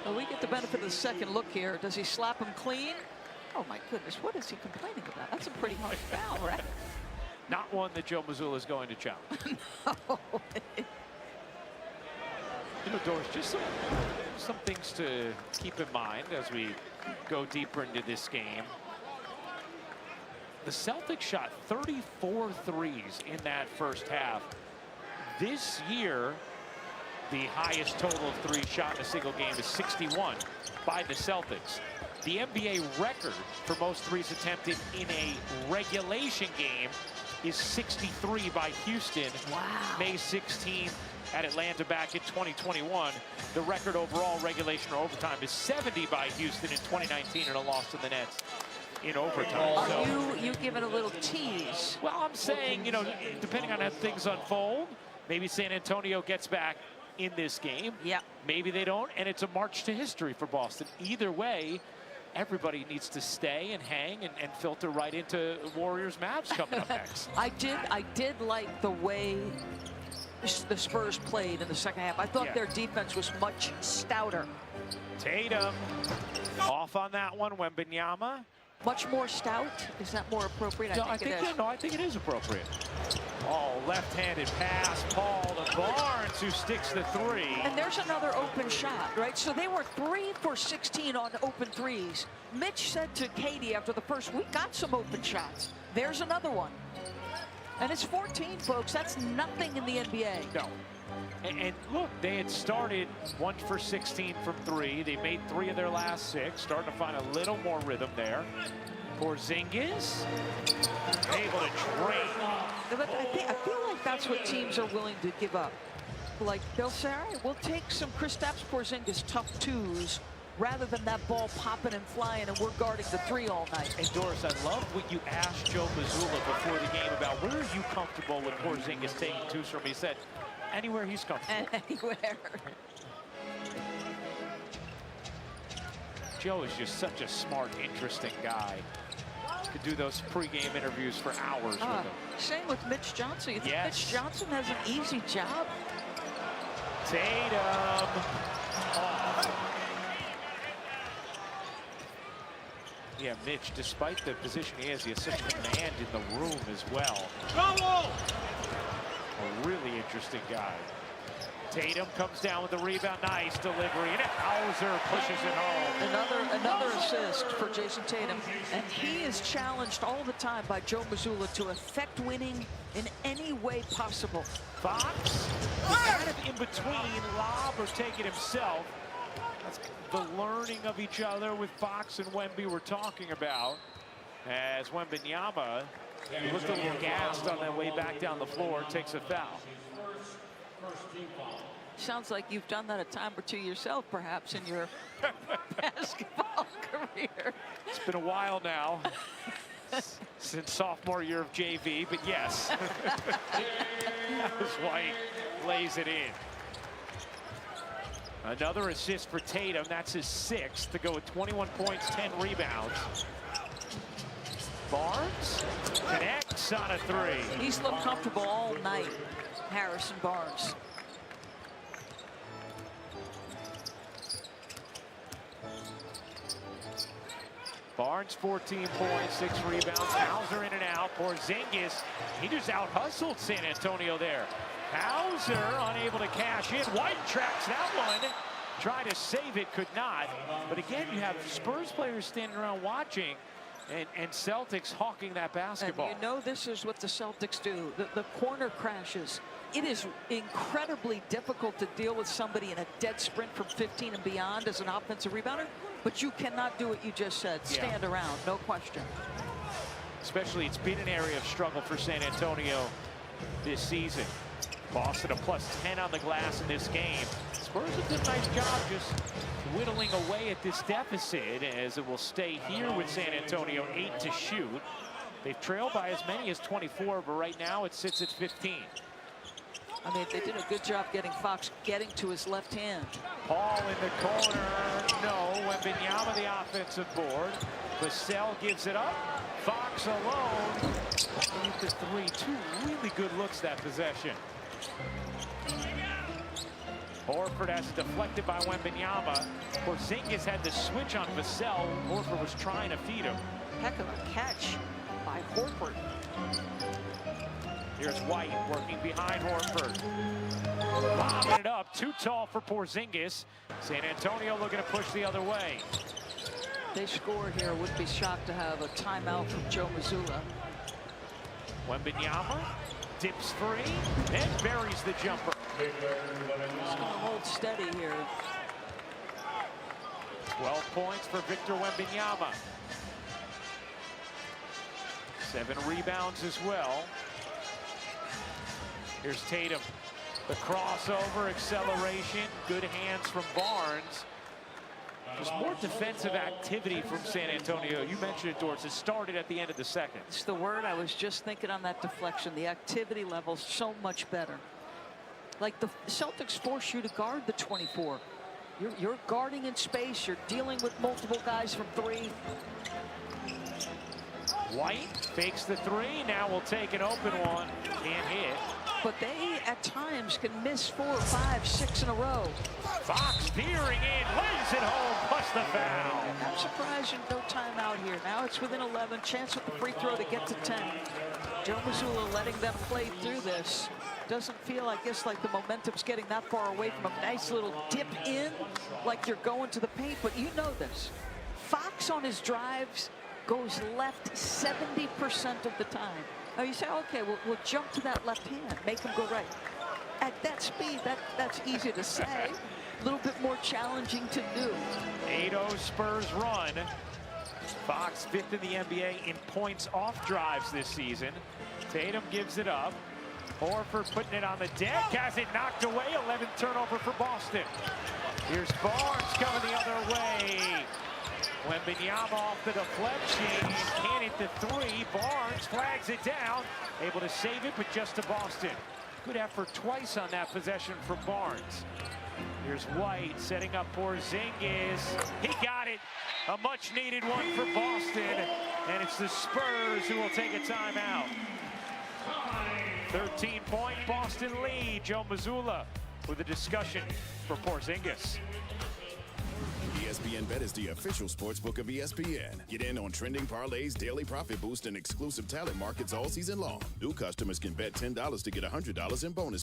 Well, we get the benefit of the second look here. Does he slap him clean? Oh, my goodness. What is he complaining about? That's a pretty hard foul, right? Not one that Joe Mazzulla is going to challenge. No. You know, Doris, just some things to keep in mind as we go deeper into this game. The Celtics shot 34 threes in that first half. This year, the highest total of threes shot in a single game is 61 by the Celtics. The NBA record for most threes attempted in a regulation game is 63 by Houston. Wow. May 16th at Atlanta back in 2021. The record overall, regulation or overtime, is 70 by Houston in 2019 and a loss to the Nets in overtime. Are you giving a little tease? Well, I'm saying, you know, depending on how things unfold, maybe San Antonio gets back in this game. Yeah. Maybe they don't, and it's a march to history for Boston. Either way, everybody needs to stay and hang and filter right into Warriors Mavs coming up next. I did like the way the Spurs played in the second half. I thought their defense was much stouter. Tatum off on that one. Wembanyama. Much more stout? Is that more appropriate? I think it is appropriate. Oh, left-handed pass, Paul to Barnes, who sticks the 3. And there's another open shot, right? So they were 3 for 16 on open threes. Mitch said to Katie after the first, we got some open shots. There's another one. And it's 14, folks. That's nothing in the NBA. No. And look, they had started 1 for 16 from 3. They made 3 of their last 6, starting to find a little more rhythm there. Porzingis able to drain. But I feel like that's what teams are willing to give up. Like, they'll say, all right, we'll take some Kristaps Porzingis tough 2s rather than that ball popping and flying and we're guarding the 3 all night. And Doris, I love what you asked Joe Mazzulla before the game about where are you comfortable with Porzingis taking 2s from. He said, anywhere he's comfortable. Anywhere. Joe is just such a smart, interesting guy. Could do those pregame interviews for hours with him. Same with Mitch Johnson. You think Mitch Johnson has an easy job? Tatum. Yeah, Mitch, despite the position he has, he has such command in the room as well. A really interesting guy. Tatum comes down with the rebound. Nice delivery. And Hauser pushes it home. Another assist for Jason Tatum. And he is challenged all the time by Joe Mazzulla to affect winning in any way possible. Fox kind of in between, lob or take it himself. That's the learning of each other with Fox and Wemby we're talking about. As Wembanyama looked a little gassed on that way back down the floor, takes a foul. Sounds like you've done that a time or two yourself, perhaps, in your basketball career. It's been a while now since sophomore year of JV, but yes. As White lays it in. Another assist for Tatum. That's his 6th to go with 21 points, 10 rebounds. Barnes connects on a 3. He's looked comfortable all night, Harrison Barnes. Barnes 14 points, 6 rebounds. Hauser in and out. Porzingis, he just out-hustled San Antonio there. Hauser unable to cash in. White tracks that one. Tried to save it, could not. But again, you have Spurs players standing around watching, and Celtics hawking that basketball. And you know this is what the Celtics do. The corner crashes. It is incredibly difficult to deal with somebody in a dead sprint from 15 and beyond as an offensive rebounder, but you cannot do what you just said. Stand around, no question. Especially, it's been an area of struggle for San Antonio this season. Boston a +10 on the glass in this game. Spurs have done a nice job just whittling away at this deficit, as it will stay here with San Antonio 8 to shoot. They've trailed by as many as 24, but right now it sits at 15. I mean, they did a good job getting Fox getting to his left hand. Paul in the corner. No. Wembanyama the offensive board. Vassell gives it up. Fox alone. Underneath the 3. 2 really good looks that possession. Horford has it deflected by Wembanyama. Porzingis had the switch on Vassell. Horford was trying to feed him. Heck of a catch by Horford. Here's White working behind Horford. Lobbing it up. Too tall for Porzingis. San Antonio looking to push the other way. They score here. Wouldn't be shocked to have a timeout from Joe Mazzulla. Wembanyama dips free and buries the jumper. He's going to hold steady here. 12 points for Victor Wembanyama. 7 rebounds as well. Here's Tatum. The crossover, acceleration, good hands from Barnes. There's more defensive activity from San Antonio. You mentioned it, Doris. It started at the end of the second. It's the word I was just thinking on that deflection. The activity level's so much better. Like the Celtics force you to guard the 24. You're guarding in space. You're dealing with multiple guys from 3. White fakes the 3. Now we'll take an open one. Can't hit. But they, at times, can miss 4, 5, 6 in a row. Fox peering in, lays it home, plus the foul. I'm surprised there's no timeout here. Now it's within 11. Chance with the free throw to get to 10. Joe Mazzulla letting them play through this. Doesn't feel, I guess, like the momentum's getting that far away from a nice little dip in, like you're going to the paint. But you know this. Fox on his drives goes left 70% of the time. Now you say, okay, we'll jump to that left hand, make him go right. At that speed, that's easy to say, a little bit more challenging to do. 8-0 Spurs run. Fox 5th in the NBA in points off drives this season. Tatum gives it up. Horford putting it on the deck, has it knocked away. 11th turnover for Boston. Here's Barnes coming the other way. Wembanyama off the deflection, can't hit the 3. Barnes flags it down, able to save it, but just to Boston. Good effort twice on that possession from Barnes. Here's White setting up Porzingis. He got it. A much-needed one for Boston, and it's the Spurs who will take a timeout. 13-point Boston lead. Joe Mazzulla with a discussion for Porzingis. ESPN Bet is the official sportsbook of ESPN. Get in on trending parlays, daily profit boost, and exclusive talent markets all season long. New customers can bet $10 to get $100 in bonus.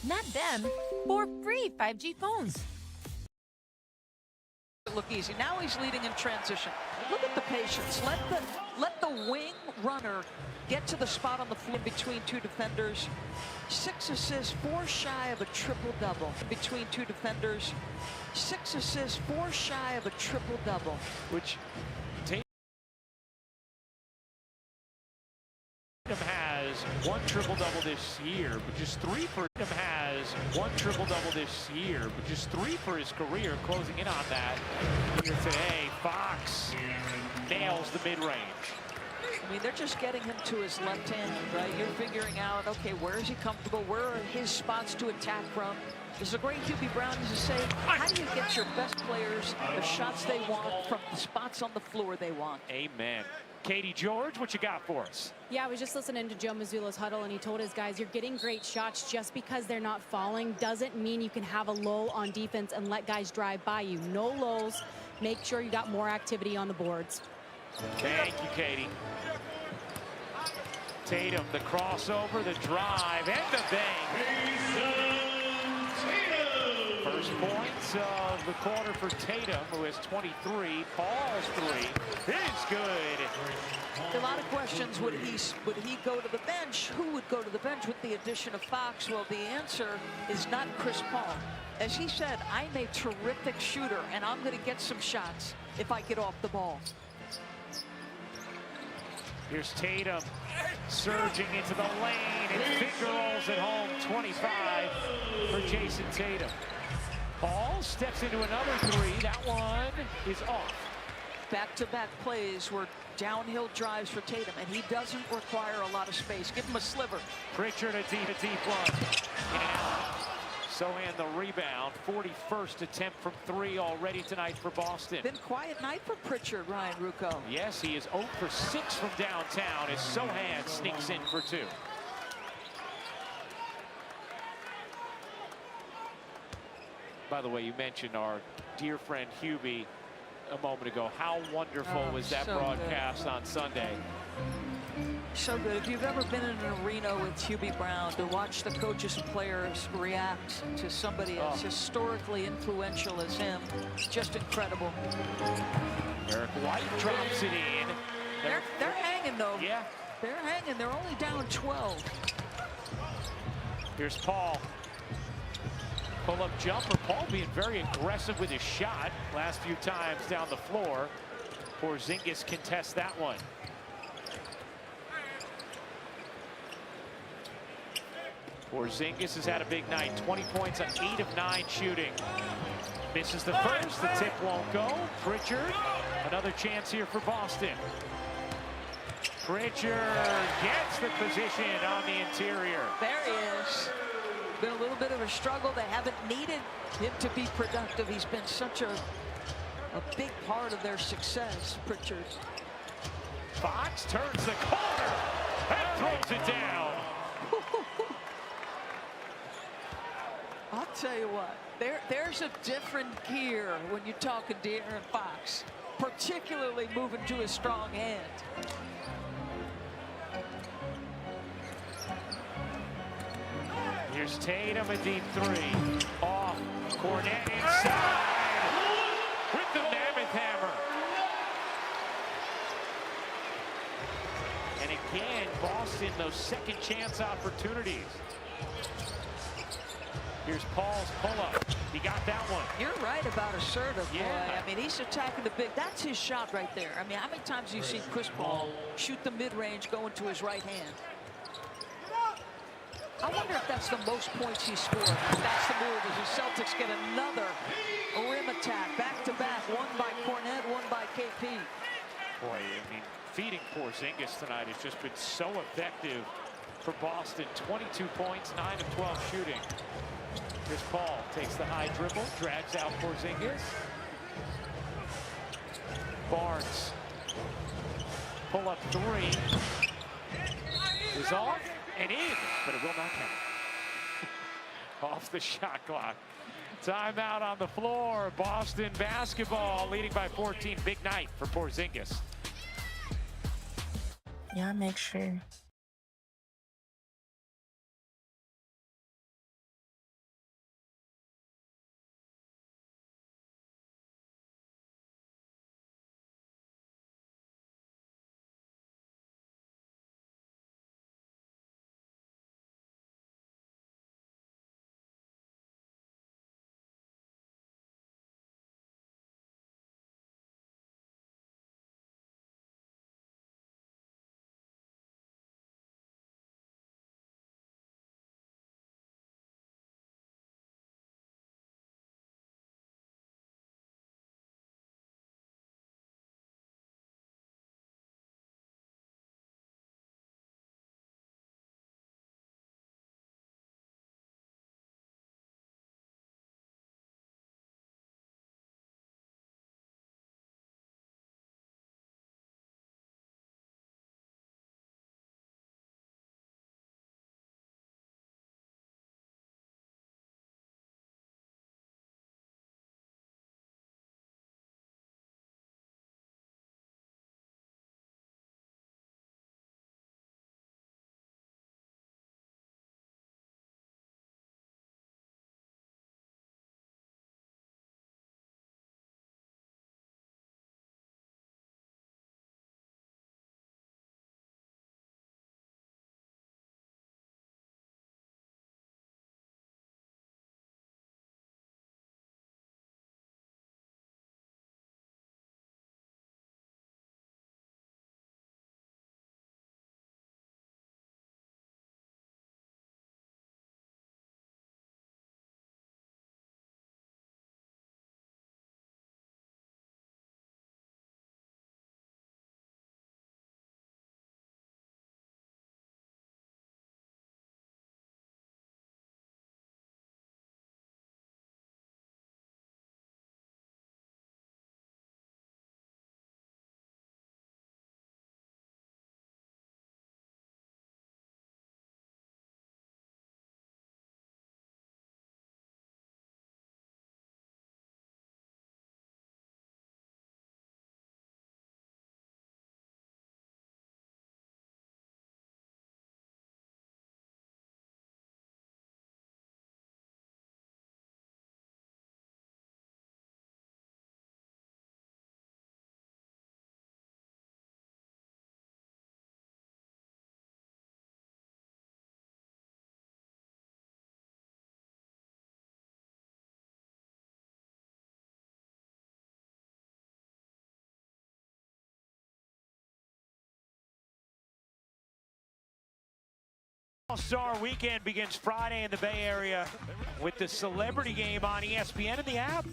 not them, for free 5G phones. Look easy. Now he's leading in transition. Look at the patience. Let the wing runner get to the spot on the floor between two defenders. 6 assists, 4 shy of a triple-double. Between two defenders, 6 assists, 4 shy of a triple-double. Which Tatum has 1 triple-double this year, but just 3 for him. Has 1 triple-double this year, but just 3 for his career. Closing in on that here today. Fox nails the mid-range. I mean, they're just getting him to his left hand, right? You're figuring out, okay, where is he comfortable? Where are his spots to attack from? This is a great Hubie Brown used to say, how do you get your best players the shots they want from the spots on the floor they want? Amen. Katie George, what you got for us? Yeah, I was just listening to Joe Mazzulla's huddle, and he told his guys, you're getting great shots. Just because they're not falling doesn't mean you can have a lull on defense and let guys drive by you. No lulls. Make sure you got more activity on the boards. Thank you, Katie. Tatum, the crossover, the drive, and the bang. First points of the quarter for Tatum, who has 23. Paul's 3 is good. A lot of questions. Would he go to the bench? Who would go to the bench with the addition of Fox? Well, the answer is not Chris Paul. As he said, I'm a terrific shooter, and I'm going to get some shots if I get off the ball. Here's Tatum surging into the lane, and finger rolls it home. 25 for Jason Tatum. Paul steps into another 3. That one is off. Back-to-back plays were downhill drives for Tatum, and he doesn't require a lot of space. Give him a sliver. Pritchard a deep one. And Sohan the rebound. 41st attempt from 3 already tonight for Boston. Been a quiet night for Pritchard, Ryan Rucco. Yes, he is 0 for 6 from downtown as Sohan sneaks in for 2. By the way, you mentioned our dear friend Hubie a moment ago. How wonderful was that so broadcast good. on Sunday? So good. If you've ever been in an arena with Hubie Brown, to watch the coaches and players react to somebody as historically influential as him, just incredible. Eric White drops it in. They're hanging, though. Yeah. They're hanging. They're only down 12. Here's Paul. Pull-up jumper. Paul being very aggressive with his shot last few times down the floor. Porzingis contests that one. Porzingis has had a big night. 20 points on 8 of 9 shooting. Misses the first. The tip won't go. Pritchard, another chance here for Boston. Pritchard gets the position on the interior. There he is. Been a little bit of a struggle. They haven't needed him to be productive. He's been such a big part of their success, Pritchard. Fox turns the corner and throws it down. I'll tell you what, there's a different gear when you're talking to De'Aaron Fox, particularly moving to his strong hand. Here's Tatum, a deep 3. Off. Cornet inside with the mammoth hammer. And again, Boston, those second chance opportunities. Here's Paul's pull-up. He got that one. You're right about assertive, boy. Yeah. I mean, he's attacking the big. That's his shot right there. I mean, how many times do you see Chris Paul shoot the mid-range going to his right hand? I wonder if that's the most points he scored. That's the move as the Celtics get another rim attack. Back-to-back, one by Cornet, one by KP. Boy, I mean, feeding Porzingis tonight has just been so effective for Boston. 22 points, 9 of 12 shooting. Here's Paul, takes the high dribble, drags out Porzingis. Barnes, pull up 3. Is off and in, but it will not count. Off the shot clock. Timeout on the floor. Boston basketball leading by 14. Big night for Porzingis. Yeah, make sure All-Star Weekend begins Friday in the Bay Area with the Celebrity Game on ESPN and the app.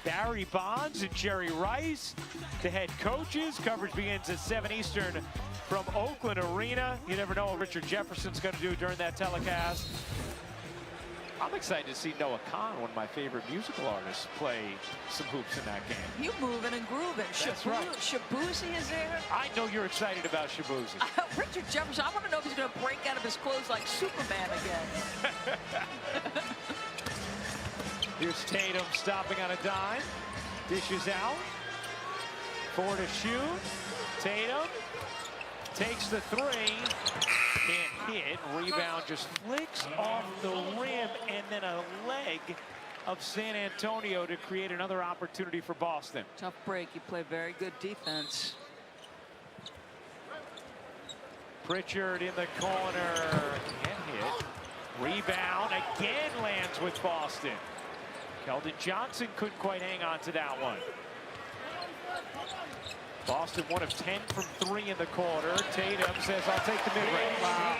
Barry Bonds and Jerry Rice, the head coaches. Coverage begins at 7 Eastern from Oakland Arena. You never know what Richard Jefferson's going to do during that telecast. I'm excited to see Noah Khan, one of my favorite musical artists, play some hoops in that game. You moving and grooving. That's right. Shabuzi is there. I know you're excited about Shabuzi. Richard Jefferson, I want to know if he's going to break out of his clothes like Superman again. Here's Tatum stopping on a dime. Dishes out. 4 to shoot. Tatum takes the 3. Can't hit. Rebound just flicks off the rim, and then a leg of San Antonio to create another opportunity for Boston. Tough break. You play very good defense. Pritchard in the corner. Can't hit. Rebound again lands with Boston. Keldon Johnson couldn't quite hang on to that one. Boston 1 of 10 from 3 in the quarter. Tatum says, I'll take the mid-range. Wow.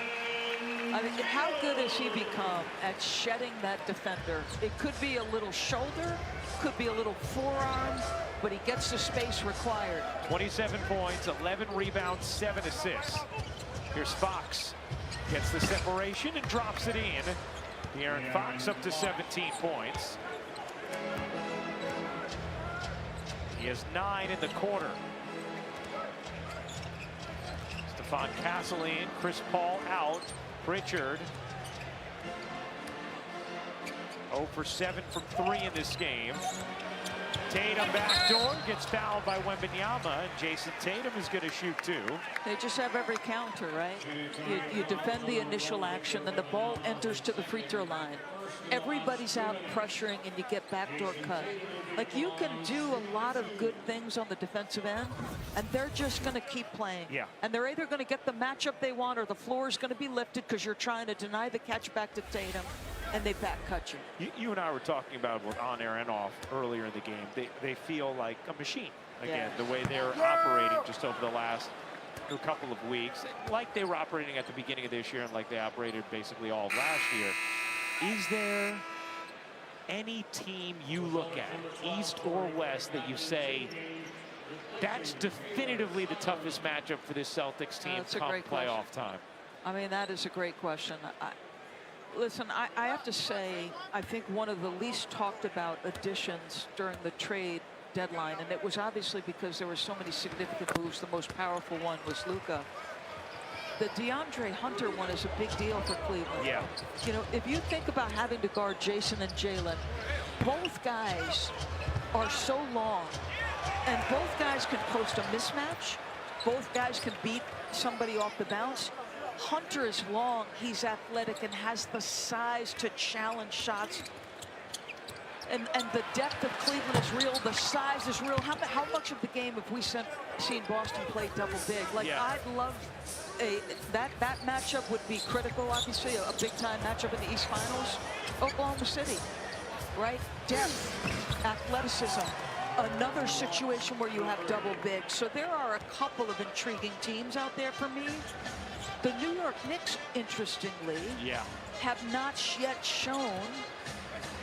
I mean, how good has he become at shedding that defender? It could be a little shoulder, could be a little forearm, but he gets the space required. 27 points, 11 rebounds, 7 assists. Here's Fox. Gets the separation and drops it in. De'Aaron Fox up to 17 points. He has 9 in the quarter. Stephon Castle in, Chris Paul out. Pritchard 0 for 7 from 3 in this game. Tatum backdoor, gets fouled by Wembanyama, and Jason Tatum is going to shoot 2. They just have every counter, right? You defend the initial action, then the ball enters to the free throw line. Everybody's out pressuring, and you get backdoor cut. Like, you can do a lot of good things on the defensive end, and they're just going to keep playing. Yeah. And they're either going to get the matchup they want, or the floor is going to be lifted because you're trying to deny the catch back to Tatum, and they back cut you. You and I were talking about it on air and off earlier in the game. They feel like a machine again, the way they're operating just over the last couple of weeks, like they were operating at the beginning of this year and like they operated basically all of last year. Is there any team you look at, East or West, that you say that's definitively the toughest matchup for this Celtics team come playoff time? I mean, that is a great question. Listen, I have to say, I think one of the least talked about additions during the trade deadline, and it was obviously because there were so many significant moves. The most powerful one was Luka. The DeAndre Hunter one is a big deal for Cleveland. Yeah. You know, if you think about having to guard Jason and Jalen, both guys are so long, and both guys can post a mismatch. Both guys can beat somebody off the bounce. Hunter is long, he's athletic, and has the size to challenge shots. And the depth of Cleveland is real. The size is real. How much of the game have we seen Boston play double big? Like, I'd love that matchup would be critical, obviously, a big-time matchup in the East Finals. Oklahoma City, right? Depth, athleticism. Another situation where you have double big. So there are a couple of intriguing teams out there for me. The New York Knicks, interestingly, have not yet shown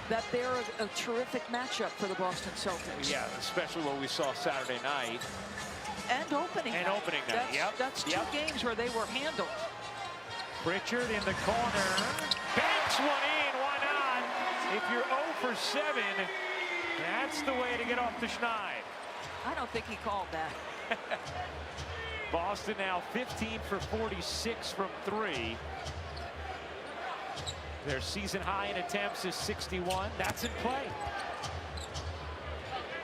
that they're a terrific matchup for the Boston Celtics. Yeah, especially what we saw Saturday night. And opening night. Opening night, That's two games where they were handled. Pritchard in the corner. Banks one in, why not? If you're 0 for 7, that's the way to get off the schneid. I don't think he called that. Boston now 15 for 46 from 3. Their season high in attempts is 61. That's in play.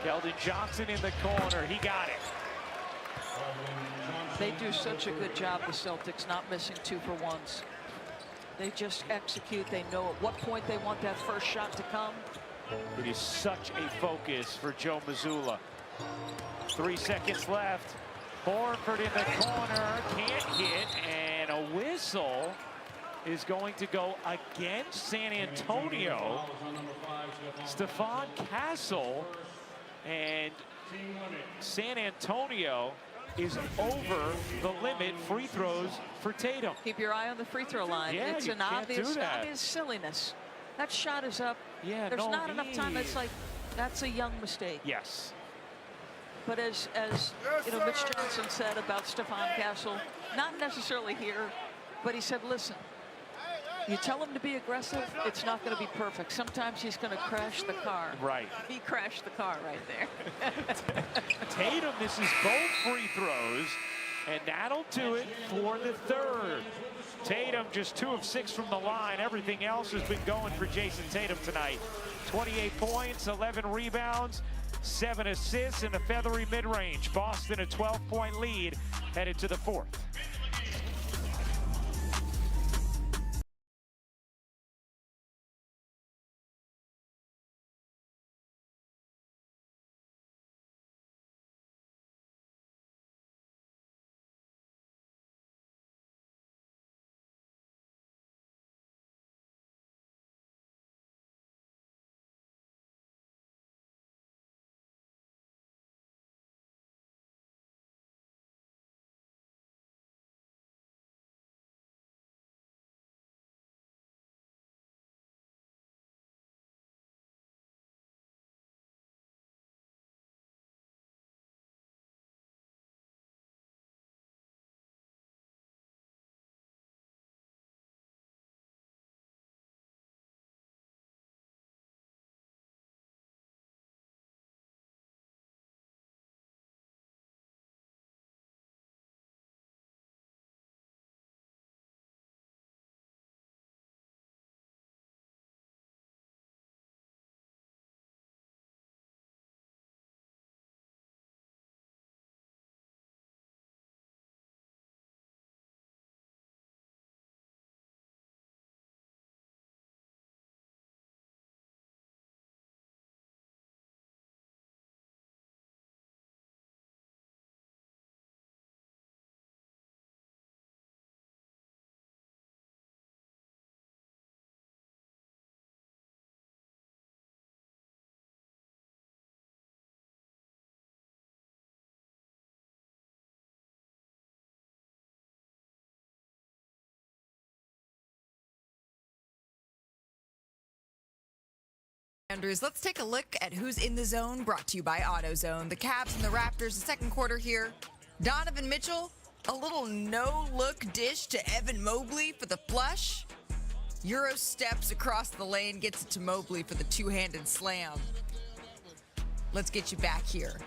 Keldon Johnson in the corner. He got it. They do such a good job, the Celtics, not missing 2-for-1s. They just execute. They know at what point they want that first shot to come. It is such a focus for Joe Mazzulla. 3 seconds left. Horford in the corner, can't hit, and a whistle is going to go against San Antonio. Stephon Castle, and San Antonio is over the limit free throws for Tatum. Keep your eye on the free throw line. Yeah, It's you an can't do obvious that. silliness. That shot is up. Yeah, There's no not enough time. need. It's like, that's a young mistake. Yes. But as you know, Mitch Johnson said about Stephon Castle, not necessarily here, but he said, listen, you tell him to be aggressive, it's not going to be perfect. Sometimes he's going to crash the car. Right. He crashed the car right there. Tatum misses both free throws, and that'll do it for the third. Tatum just 2 of 6 from the line. Everything else has been going for Jason Tatum tonight. 28 points, 11 rebounds, 7 assists, and a feathery mid-range. Boston a 12-point lead headed to the fourth. Andrews, let's take a look at who's in the zone, brought to you by AutoZone. The Cavs and the Raptors, the second quarter here. Donovan Mitchell, a little no-look dish to Evan Mobley for the flush. Euro steps across the lane, gets it to Mobley for the two-handed slam. Let's get you back here.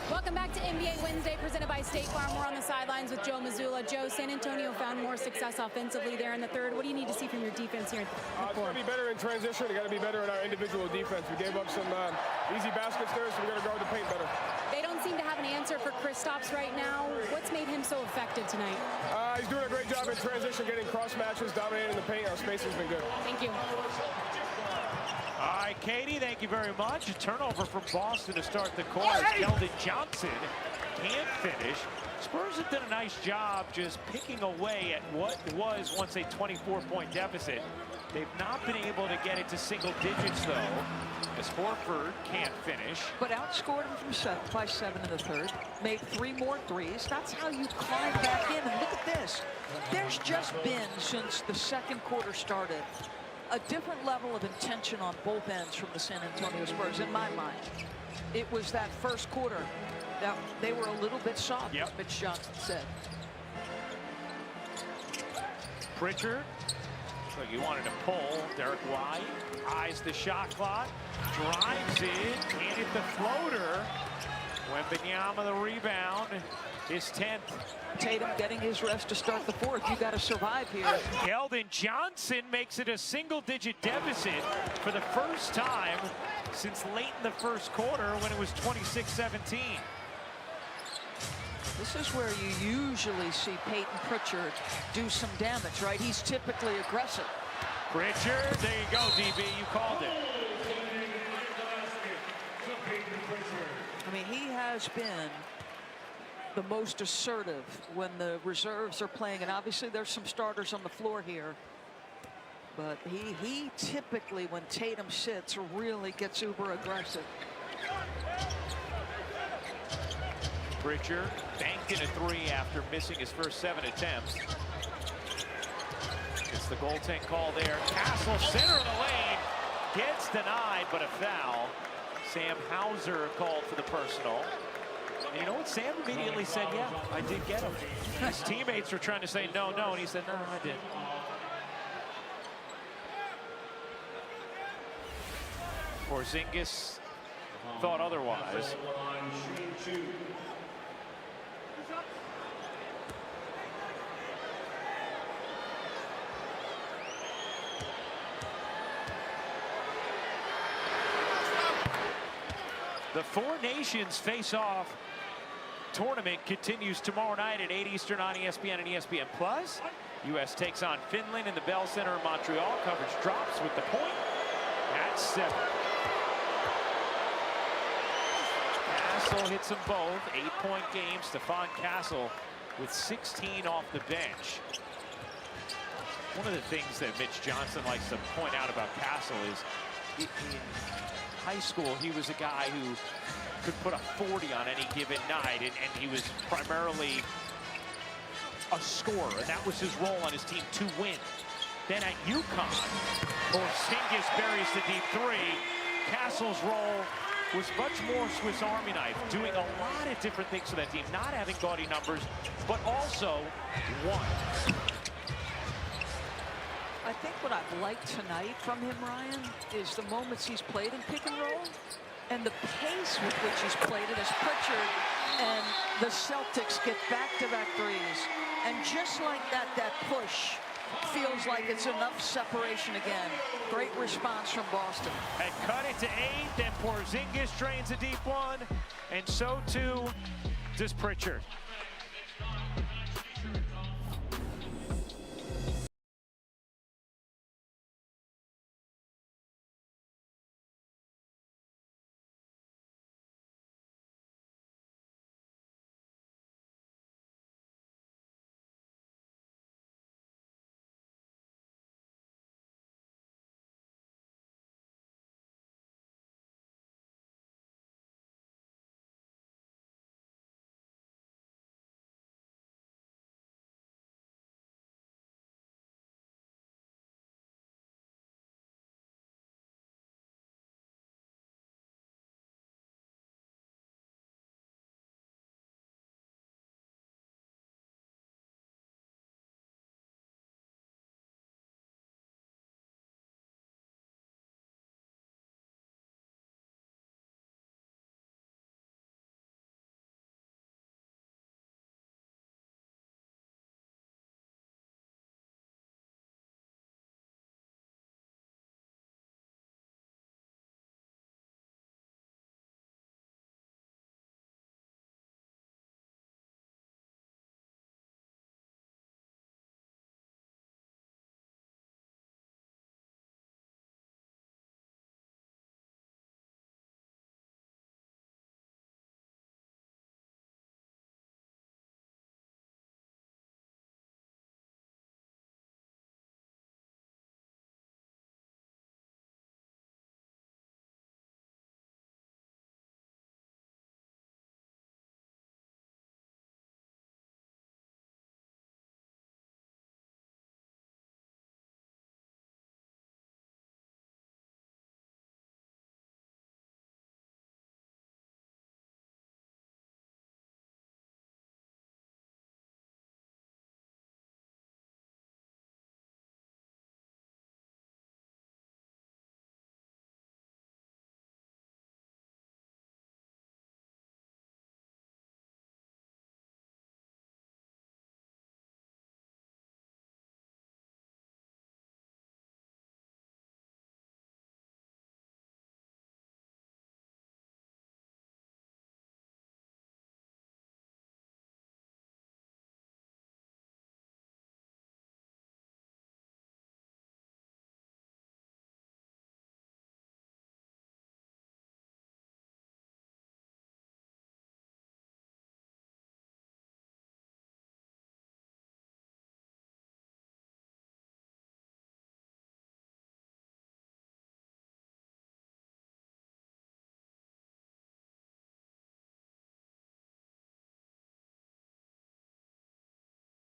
Welcome back to NBA Wednesday, presented by State Farm. We're on the sidelines with Joe Mazzulla. Joe, San Antonio found more success offensively there in the third. What do you need to see from your defense here in the It's fourth? got to be better in transition. We got to be better in our individual defense. We gave up some easy baskets there, so we got to guard the paint better. They don't seem to have an answer for Kristaps right now. What's made him so effective tonight? He's doing a great job in transition, getting cross matches, dominating the paint. Our spacing's been good. Thank you. All right, Katie, thank you very much. A turnover from Boston to start the quarter. Keldon Johnson can't finish. Spurs have done a nice job just picking away at what was once a 24-point deficit. They've not been able to get it to single digits, though, as Horford can't finish. But outscored him by 7 in the third. Made 3 more threes. That's how you climb back in. And look at this. There's just been, since the second quarter started, a different level of intention on both ends from the San Antonio Spurs, in my mind. It was that first quarter that they were a little bit soft, Mitch Johnson said. Pritchard, so you wanted to pull. Derek White eyes the shot clock, drives in, can't hit the floater. Wembanyama the rebound, his 10th. Tatum getting his rest to start the fourth. You got to survive here. Keldon Johnson makes it a single-digit deficit for the first time since late in the first quarter when it was 26-17. This is where you usually see Peyton Pritchard do some damage, right? He's typically aggressive. Pritchard, there you go, DB, you called it. I mean, he has been the most assertive when the reserves are playing, and obviously there's some starters on the floor here. But he typically, when Tatum sits, really gets uber aggressive. Pritchard banked in a three after missing his first 7 attempts. It's the goaltend call there. Castle, center of the lane, gets denied, but a foul. Sam Hauser called for the personal. And you know what? Sam immediately said, yeah, I did get him. His teammates were trying to say no, and he said, no, I did. Porzingis thought otherwise. The Four Nations face-off tournament continues tomorrow night at 8 Eastern on ESPN and ESPN+. U.S. takes on Finland in the Bell Center in Montreal. Coverage drops with the point at 7. Castle hits them both. 8-point game. Stephon Castle with 16 off the bench. One of the things that Mitch Johnson likes to point out about Castle is in high school, he was a guy who could put a 40 on any given night, and he was primarily a scorer, and that was his role on his team to win. Then at UConn, Porzingis buries the deep three. Castle's role was much more Swiss Army knife, doing a lot of different things for that team, not having gaudy numbers, but also won. I think what I've liked tonight from him, Ryan, is the moments he's played in pick and roll and the pace with which he's played it as Pritchard and the Celtics get back-to-back threes. And just like that, that push feels like it's enough separation again. Great response from Boston. And cut it to 8, then Porzingis drains a deep one, and so too does Pritchard.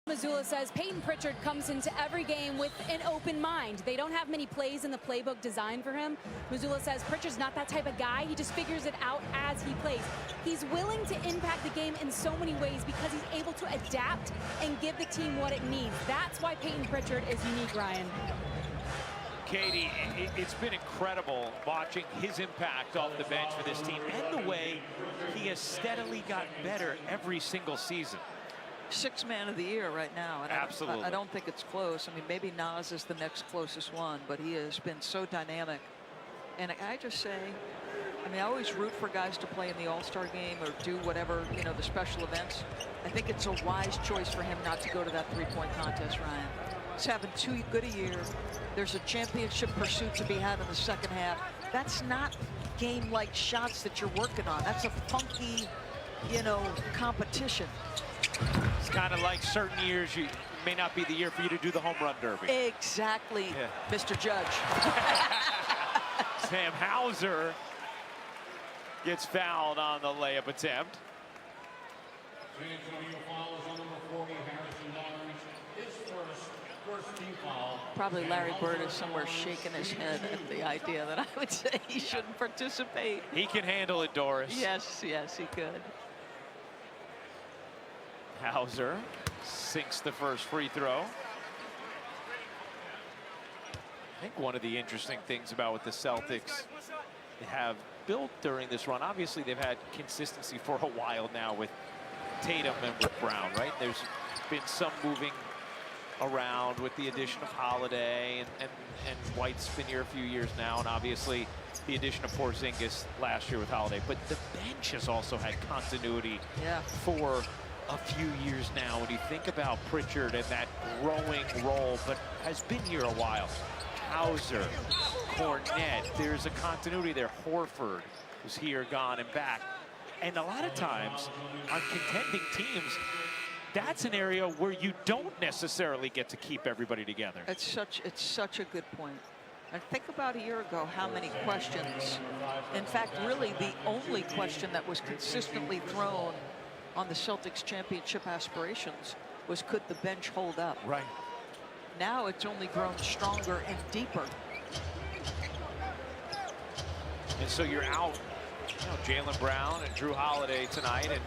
Mazzulla says Peyton Pritchard comes into every game with an open mind. They don't have many plays in the playbook designed for him. Mazzulla says Pritchard's not that type of guy. He just figures it out as he plays. He's willing to impact the game in so many ways because he's able to adapt and give the team what it needs. That's why Peyton Pritchard is unique, Ryan. Katie, it's been incredible watching his impact off the bench for this team and the way he has steadily gotten better every single season. Sixth man of the year right now. And Absolutely. I don't think it's close. I mean, maybe Nas is the next closest one, but he has been so dynamic. And I just say, I mean, I always root for guys to play in the All-Star game or do whatever, you know, the special events. I think it's a wise choice for him not to go to that three-point contest, Ryan. He's having too good a year. There's a championship pursuit to be had in the second half. That's not game-like shots that you're working on. That's a funky, you know, competition. It's kind of like certain years you may not be the year for you to do the home run derby. Exactly, yeah. Mr. Judge. Sam Hauser gets fouled on the layup attempt. Probably Larry Bird is somewhere shaking his head at the idea that I would say he shouldn't participate. He can handle it, Doris. Yes, yes, he could. Hauser sinks the first free throw. I think one of the interesting things about what the Celtics have built during this run, obviously they've had consistency for a while now with Tatum and with Brown, right? There's been some moving around with the addition of Holiday, and White's been here a few years now, and obviously the addition of Porzingis last year with Holiday. But the bench has also had continuity for a few years now. When you think about Pritchard and that growing role, but has been here a while. Hauser, Cornette, there's a continuity there. Horford was here, gone, and back. And a lot of times on contending teams, that's an area where you don't necessarily get to keep everybody together. It's such a good point. And think about a year ago how many questions, in fact, really the only question that was consistently thrown on the Celtics championship aspirations was, could the bench hold up? Right. Now it's only grown stronger and deeper. And so you're out, you know, Jaylen Brown and Drew Holiday tonight, and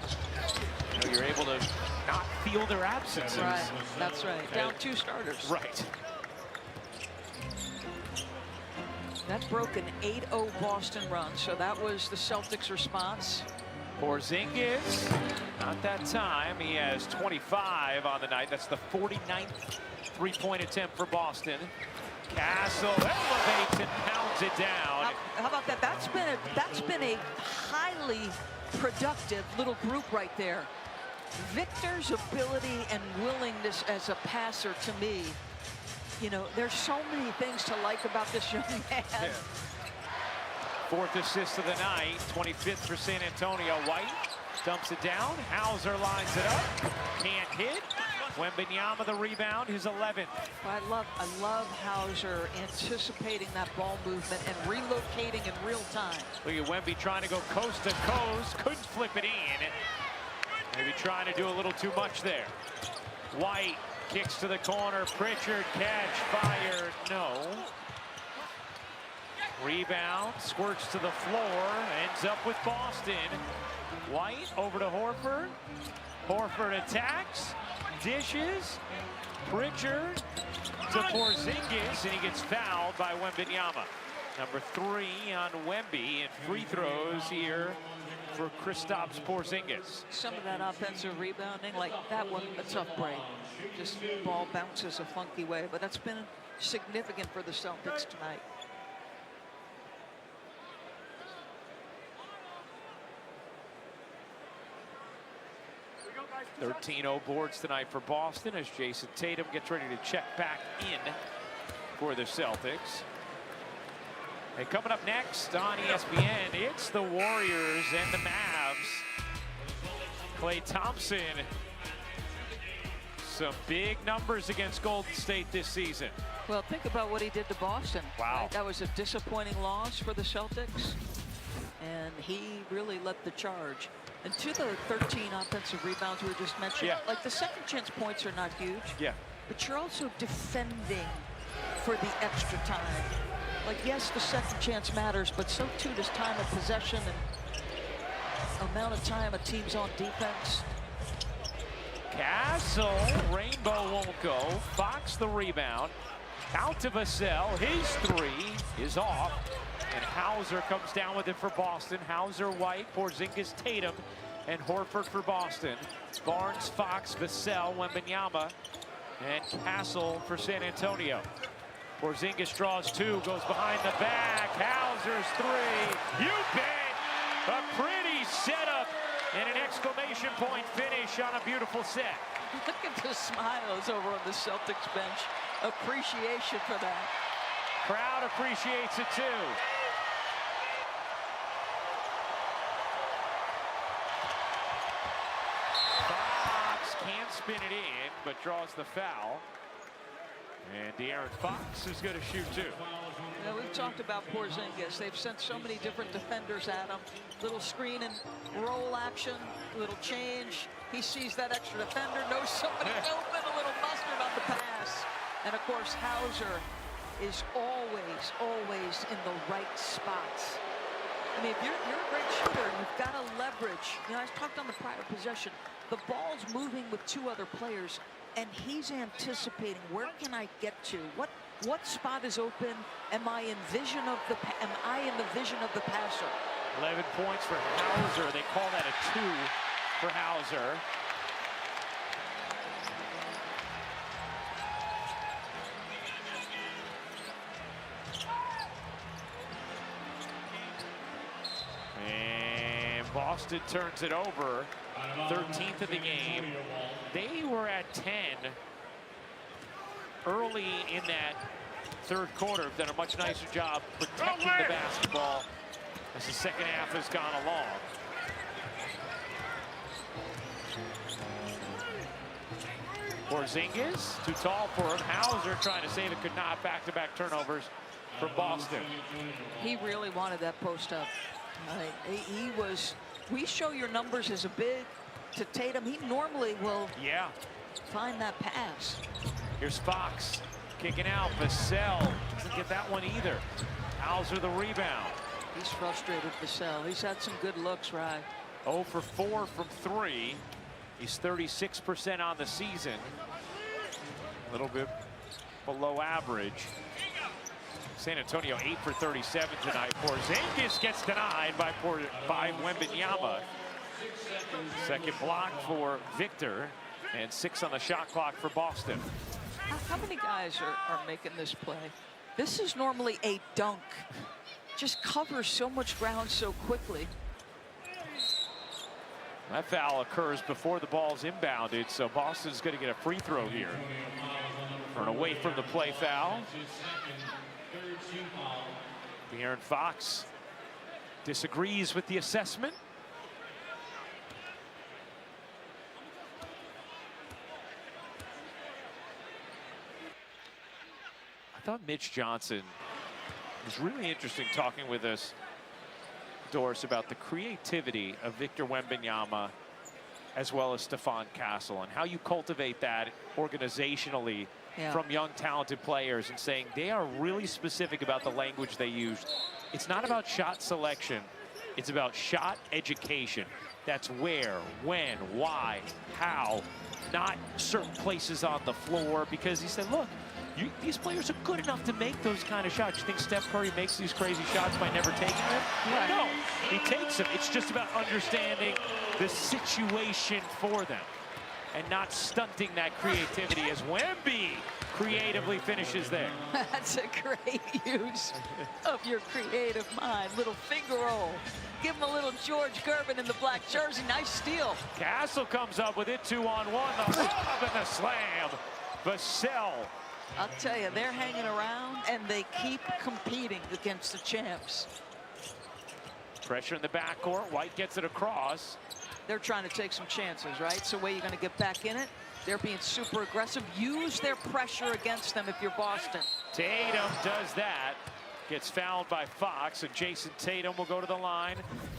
you know, you're able to not feel their absences. Right, that's right. Down two starters. Right. That broke an 8-0 Boston run, so that was the Celtics' response. Porzingis, not that time. He has 25 on the night. That's the 49th three-point attempt for Boston. Castle elevates and pounds it down. How about that? That's been a highly productive little group right there. Victor's ability and willingness as a passer, to me, you know, there's so many things to like about this young man. Yeah. Fourth assist of the night, 25th for San Antonio. White dumps it down. Hauser lines it up. Can't hit. Wembanyama the rebound, his 11th. I love Hauser anticipating that ball movement and relocating in real time. Look at Wemby trying to go coast to coast. Couldn't flip it in. Maybe trying to do a little too much there. White kicks to the corner. Pritchard catch, fire, no. Rebound, squirts to the floor, ends up with Boston. White over to Horford. Horford attacks, dishes. Pritchard to Porzingis, and he gets fouled by Wembanyama. Number 3 on Wemby, and free throws here for Kristaps Porzingis. Some of that offensive rebounding, like that one, a tough break. Just ball bounces a funky way, but that's been significant for the Celtics tonight. 13-0 boards tonight for Boston as Jason Tatum gets ready to check back in for the Celtics. And coming up next on ESPN, it's the Warriors and the Mavs. Klay Thompson. Some big numbers against Golden State this season. Well, think about what he did to Boston. Wow. Right? That was a disappointing loss for the Celtics. and he really led the charge. And to the 13 offensive rebounds we were just mentioning, like the second chance points are not huge. Yeah. But you're also defending for the extra time. Like, yes, the second chance matters, but so too does time of possession and amount of time a team's on defense. Castle, Rainbow won't go. Fox the rebound. Out to Vassell. His three is off. And Hauser comes down with it for Boston. Hauser, White, Porzingis, Tatum, and Horford for Boston. Barnes, Fox, Vassell, Wembanyama, and Castle for San Antonio. Porzingis draws two, goes behind the back. Hauser's three. You bet! A pretty setup and an exclamation point finish on a beautiful set. Look at the smiles over on the Celtics bench. Appreciation for that. Crowd appreciates it too. Fox can't spin it in, but draws the foul. And De'Aaron Fox is going to shoot two. Yeah, we've talked about Porzingis. They've sent so many different defenders at him. Little screen and roll action, little change. He sees that extra defender, knows somebody's open, a little mustard on the pass. And of course, Hauser is always in the right spots. I mean, if you're a great shooter, you've got to leverage. You know, I talked on the prior possession. The ball's moving with two other players, and he's anticipating, where can I get to? What spot is open? Am I in the vision of the passer? 11 points for Hauser. They call that a 2 for Hauser. And Boston turns it over. 13th of the game. They were at 10 early in that third quarter. Have done a much nicer job protecting the basketball as the second half has gone along. Porzingis, too tall for him. Hauser trying to save it, could not. Back-to-back turnovers from Boston. He really wanted that post up. He was, we show your numbers as a big to Tatum. He normally will find that pass. Here's Fox kicking out. Vassell doesn't get that one either. Hauser the rebound. He's frustrated, Vassell. He's had some good looks, right? 0 for 4 from 3. He's 36% on the season. A little bit below average. San Antonio 8 for 37 tonight. Porzingis gets denied by Wembanyama. Second block for Victor, and 6 on the shot clock for Boston. How many guys are making this play? This is normally a dunk. Just covers so much ground so quickly. That foul occurs before the ball's inbounded, so Boston's going to get a free throw here for an away from the play foul. De'Aaron Fox disagrees with the assessment. I thought Mitch Johnson was really interesting talking with us, Doris, about the creativity of Victor Wembanyama as well as Stephon Castle and how you cultivate that organizationally from young talented players, and saying they are really specific about the language they use. It's not about shot selection, it's about shot education. That's where, when, why, how, not certain places on the floor, because he said, look, these players are good enough to make those kind of shots. You think Steph Curry makes these crazy shots by never taking them? Right. No, he takes them. It's just about understanding the situation for them and not stunting that creativity as Wemby creatively finishes there. That's a great use of your creative mind. Little finger roll. Give him a little George Gervin in the black jersey. Nice steal. Castle comes up with it, 2-on-1. The lob and the slam. Vassell. I'll tell you, they're hanging around and they keep competing against the champs. Pressure in the backcourt. White gets it across. They're trying to take some chances, right? So way you're going to get back in it. They're being super aggressive. Use their pressure against them if you're Boston. Tatum does that. gets fouled by Fox, and Jason Tatum will go to the line.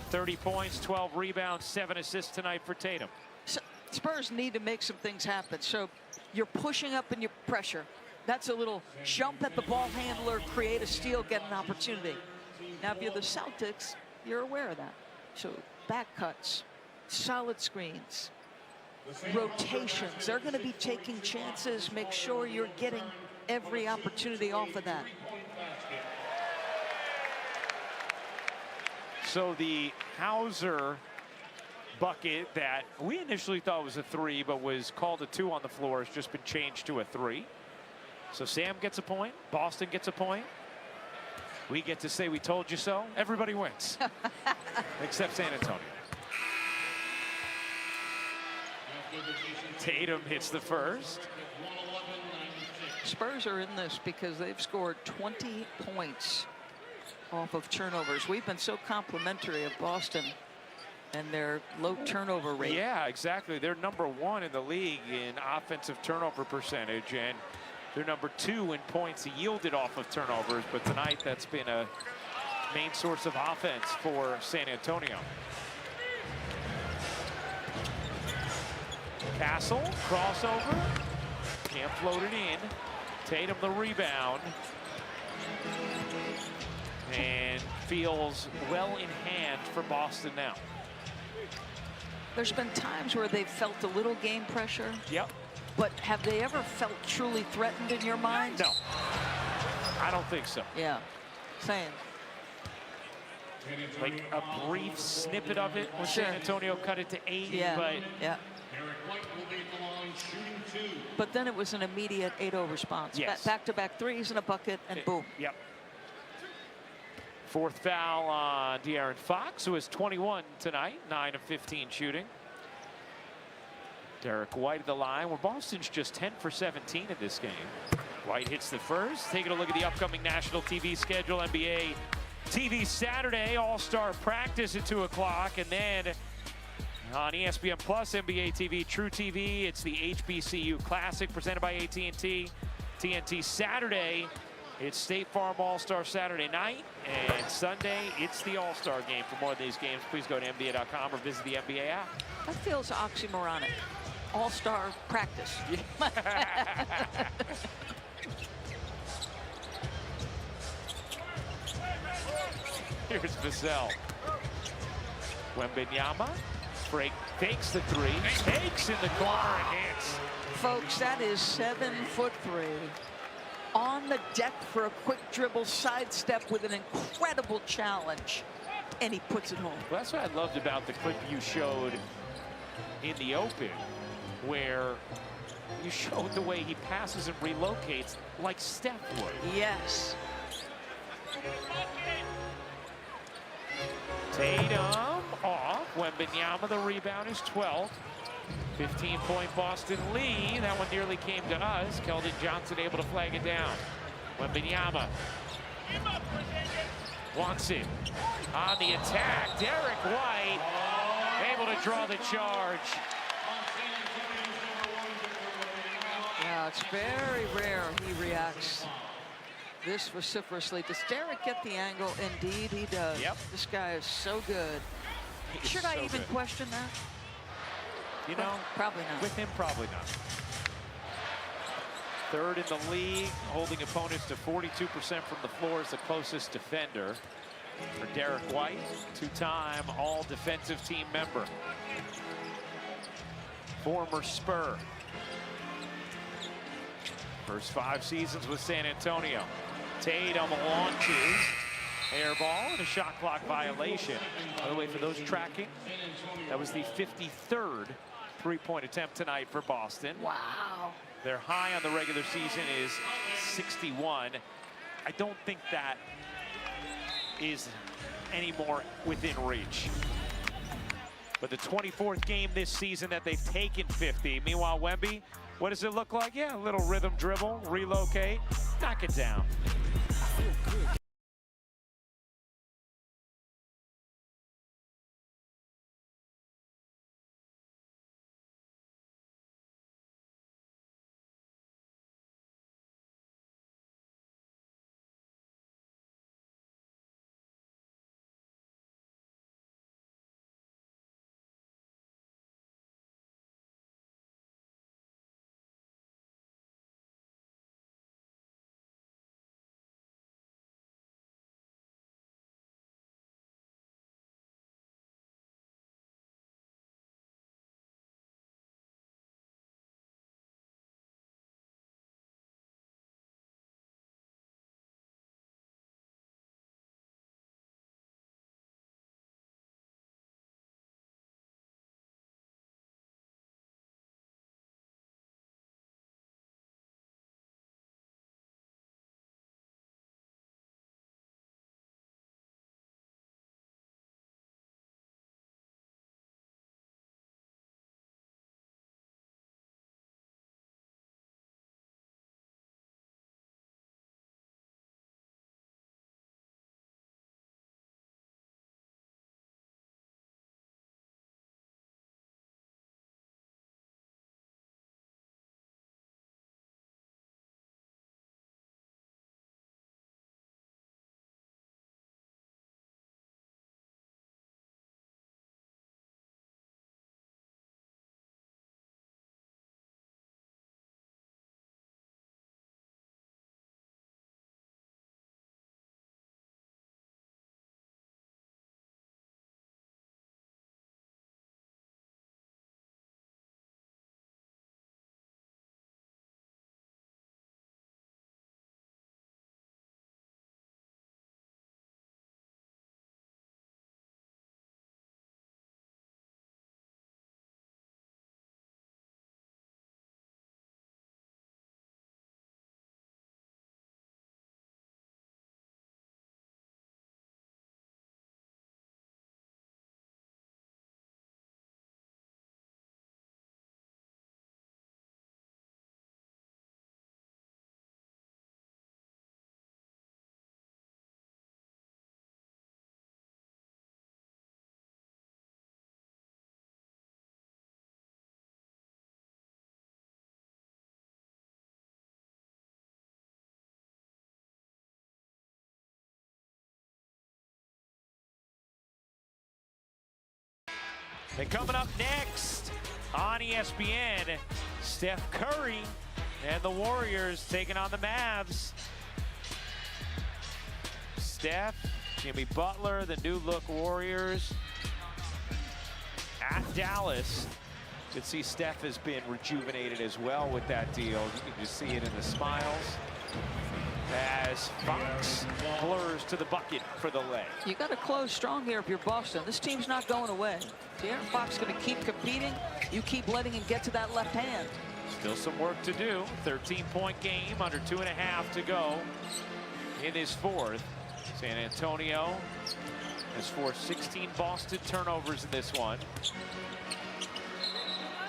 30 points, 12 rebounds, 7 assists tonight for Tatum. So Spurs need to make some things happen. So you're pushing up in your pressure. That's a little jump at the ball handler, create a steal, get an opportunity. Now, if you're the Celtics, you're aware of that. So back cuts, solid screens, rotations. They're going to be taking chances. Make sure you're getting every opportunity off of that. So the Hauser bucket that we initially thought was a 3, but was called a 2 on the floor, has just been changed to a 3. So Sam gets a point. Boston gets a point. We get to say we told you so. Everybody wins. Except San Antonio. Tatum hits the first. Spurs are in this because they've scored 20 points off of turnovers. We've been so complimentary of Boston and their low turnover rate. Yeah, exactly. They're number 1 in the league in offensive turnover percentage, and they're number 2 in points yielded off of turnovers. But tonight, that's been a main source of offense for San Antonio. Castle, crossover, can't float it in. Tatum the rebound, and feels well in hand for Boston now. There's been times where they've felt a little game pressure. Yep. But have they ever felt truly threatened in your mind? No, I don't think so. Yeah, same. Like a brief snippet of it when San Antonio cut it to 8, Yeah, but yeah. But then it was an immediate 8-0 response. Yes. Back-to-back threes and a bucket, and boom. Yep. Fourth foul on De'Aaron Fox, who is 21 tonight, 9 of 15 shooting. Derek White at the line, where Boston's just 10 for 17 in this game. White hits the first. Taking a look at the upcoming national TV schedule. NBA TV Saturday, All-Star practice at 2 o'clock, and then on ESPN Plus, NBA TV, True TV, it's the HBCU Classic presented by AT&T. TNT Saturday, it's State Farm All-Star Saturday night, and Sunday, it's the All-Star game. For more of these games, please go to NBA.com or visit the NBA app. That feels oxymoronic. All-Star practice. Here's Vassell. Wembanyama fakes the 3, takes in the corner and hits. Folks, that is 7'3". On the deck for a quick dribble sidestep with an incredible challenge. And he puts it home. Well, that's what I loved about the clip you showed in the open, where you showed the way he passes and relocates like Steph would. Yes. Tatum off. Wembanyama, the rebound, is 12th. 15-point Boston lead. That one nearly came to us. Keldon Johnson able to flag it down. Wembanyama wants it. On the attack, Derek White able to draw the charge. Yeah, it's very rare he reacts this vociferously. Does Derek get the angle? Indeed, he does. Yep. This guy is so good. Should I even question that? You know, probably not. With him, probably not. Third in the league, holding opponents to 42% from the floor as the closest defender. For Derek White, 2-time all-defensive team member. Former Spur. First 5 seasons with San Antonio. Tatum launches. Air ball and a shot clock violation. By the way, for those tracking, that was the 53rd three-point attempt tonight for Boston. Wow. Their high on the regular season is 61. I don't think that is any more within reach. But the 24th game this season that they've taken 50. Meanwhile, Wemby, what does it look like? Yeah, a little rhythm dribble, relocate, knock it down. And coming up next on ESPN, Steph Curry and the Warriors taking on the Mavs. Steph, Jimmy Butler, the new look Warriors at Dallas. You can see Steph has been rejuvenated as well with that deal. You can just see it in the smiles as Fox blurs to the bucket for the lay. You got to close strong here if you're Boston. This team's not going away. De'Aaron Fox going to keep competing. You keep letting him get to that left hand. Still some work to do. 13-point game, under 2.5 to go in this fourth. San Antonio has forced 16 Boston turnovers in this one.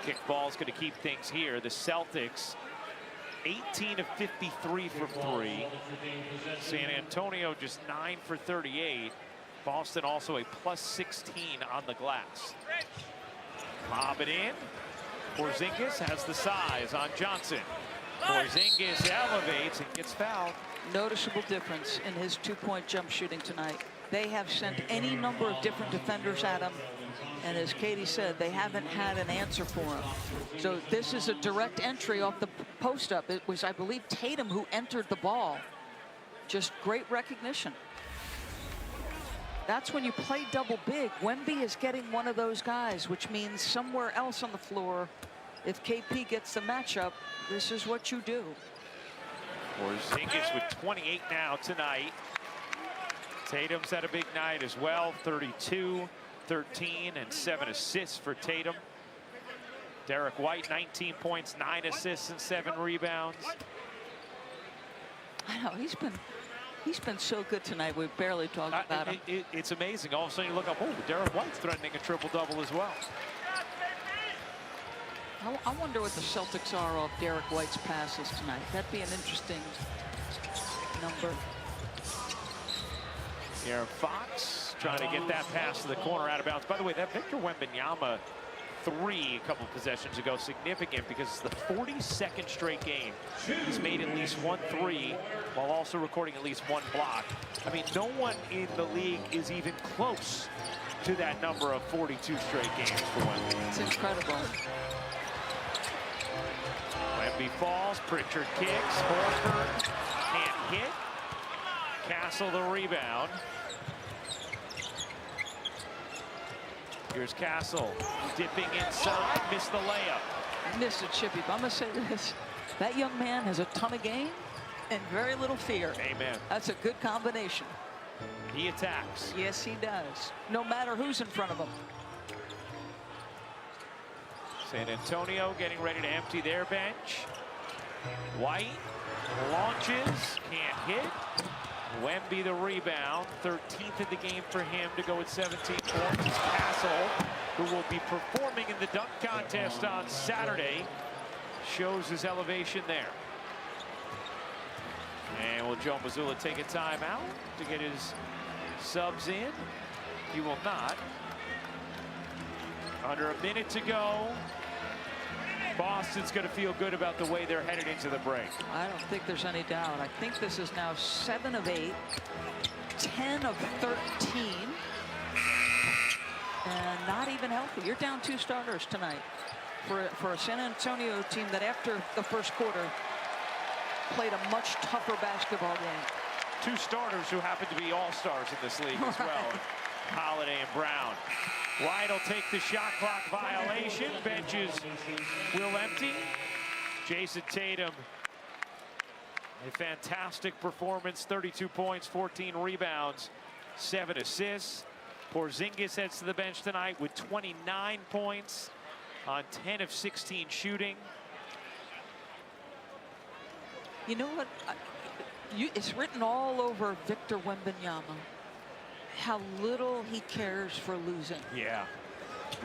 Kickball's going to keep things here. The Celtics 18 of 53 from 3. San Antonio just 9 for 38. Boston also a plus 16 on the glass. Lob it in. Porzingis has the size on Johnson. Porzingis elevates and gets fouled. Noticeable difference in his two-point jump shooting tonight. They have sent any number of different defenders at him. And as Katie said, they haven't had an answer for him. So this is a direct entry off the post-up. It was, I believe, Tatum who entered the ball. Just great recognition. That's when you play double big. Wemby is getting one of those guys, which means somewhere else on the floor, if KP gets the matchup, this is what you do. Porzingis with 28 now tonight. Tatum's had a big night as well, 32. 13 and 7 assists for Tatum. Derek White, 19 points, 9 assists and 7 rebounds. I know, he's been so good tonight. We've barely talked about him. It's amazing. All of a sudden you look up, oh, Derek White's threatening a triple-double as well. I wonder what the Celtics are off Derek White's passes tonight. That'd be an interesting number. Aaron Fox trying to get that pass to the corner out of bounds. By the way, that Victor Wembanyama 3 a couple possessions ago, significant because it's the 42nd straight game he's made at least 1 3 while also recording at least 1 block. I mean, no one in the league is even close to that number of 42 straight games for Wemby. It's incredible. Wemby falls, Pritchard kicks, Horford can't hit. Castle the rebound. Here's Castle dipping inside, missed the layup. Missed it, Chippy. But I'm going to say this. That young man has a ton of game and very little fear. Amen. That's a good combination. He attacks. Yes, he does. No matter who's in front of him. San Antonio getting ready to empty their bench. White launches, can't hit. Wemby the rebound, 13th in the game for him to go with 17 points. Castle, who will be performing in the dunk contest on Saturday, shows his elevation there. And will Joe Mazzulla take a timeout to get his subs in? He will not. Under a minute to go. Boston's going to feel good about the way they're headed into the break. I don't think there's any doubt. I think this is now 7 of 8, 10 of 13, and not even healthy. You're down 2 starters tonight for a San Antonio team that after the first quarter played a much tougher basketball game. 2 starters who happen to be all-stars in this league as well. Holiday and Brown. White will take the shot clock violation. Benches will empty. Jason Tatum, a fantastic performance. 32 points, 14 rebounds, 7 assists. Porzingis heads to the bench tonight with 29 points on 10 of 16 shooting. You know what? It's written all over Victor Wembanyama. How little he cares for losing. Yeah,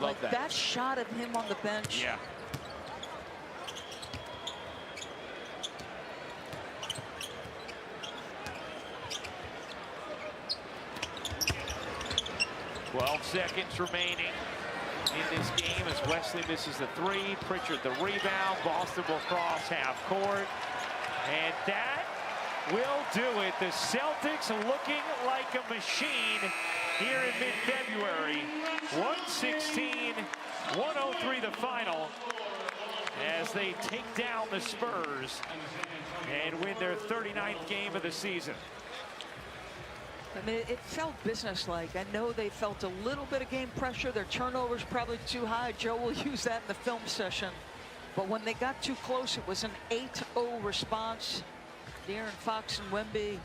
love like that shot of him on the bench. Yeah. Twelve seconds remaining in this game as Wesley misses the 3. Pritchard the rebound. Boston will cross half court. And that will do it. The Celtics looking like a machine here in mid-February. 116-103 the final as they take down the Spurs and win their 39th game of the season. I mean, it felt businesslike. I know they felt a little bit of game pressure. Their turnovers probably too high. Joe will use that in the film session. But when they got too close, it was an 8-0 response. De'Aaron Fox and Wemby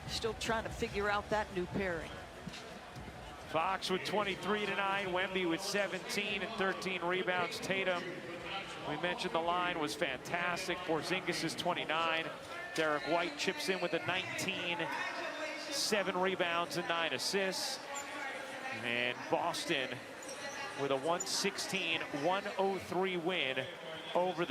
still trying to figure out that new pairing. Fox with 23 tonight, Wemby with 17 and 13 rebounds. Tatum, we mentioned the line was fantastic. Porzingis is 29. Derek White chips in with a 19, 7 rebounds and 9 assists. And Boston with a 116-103 win over the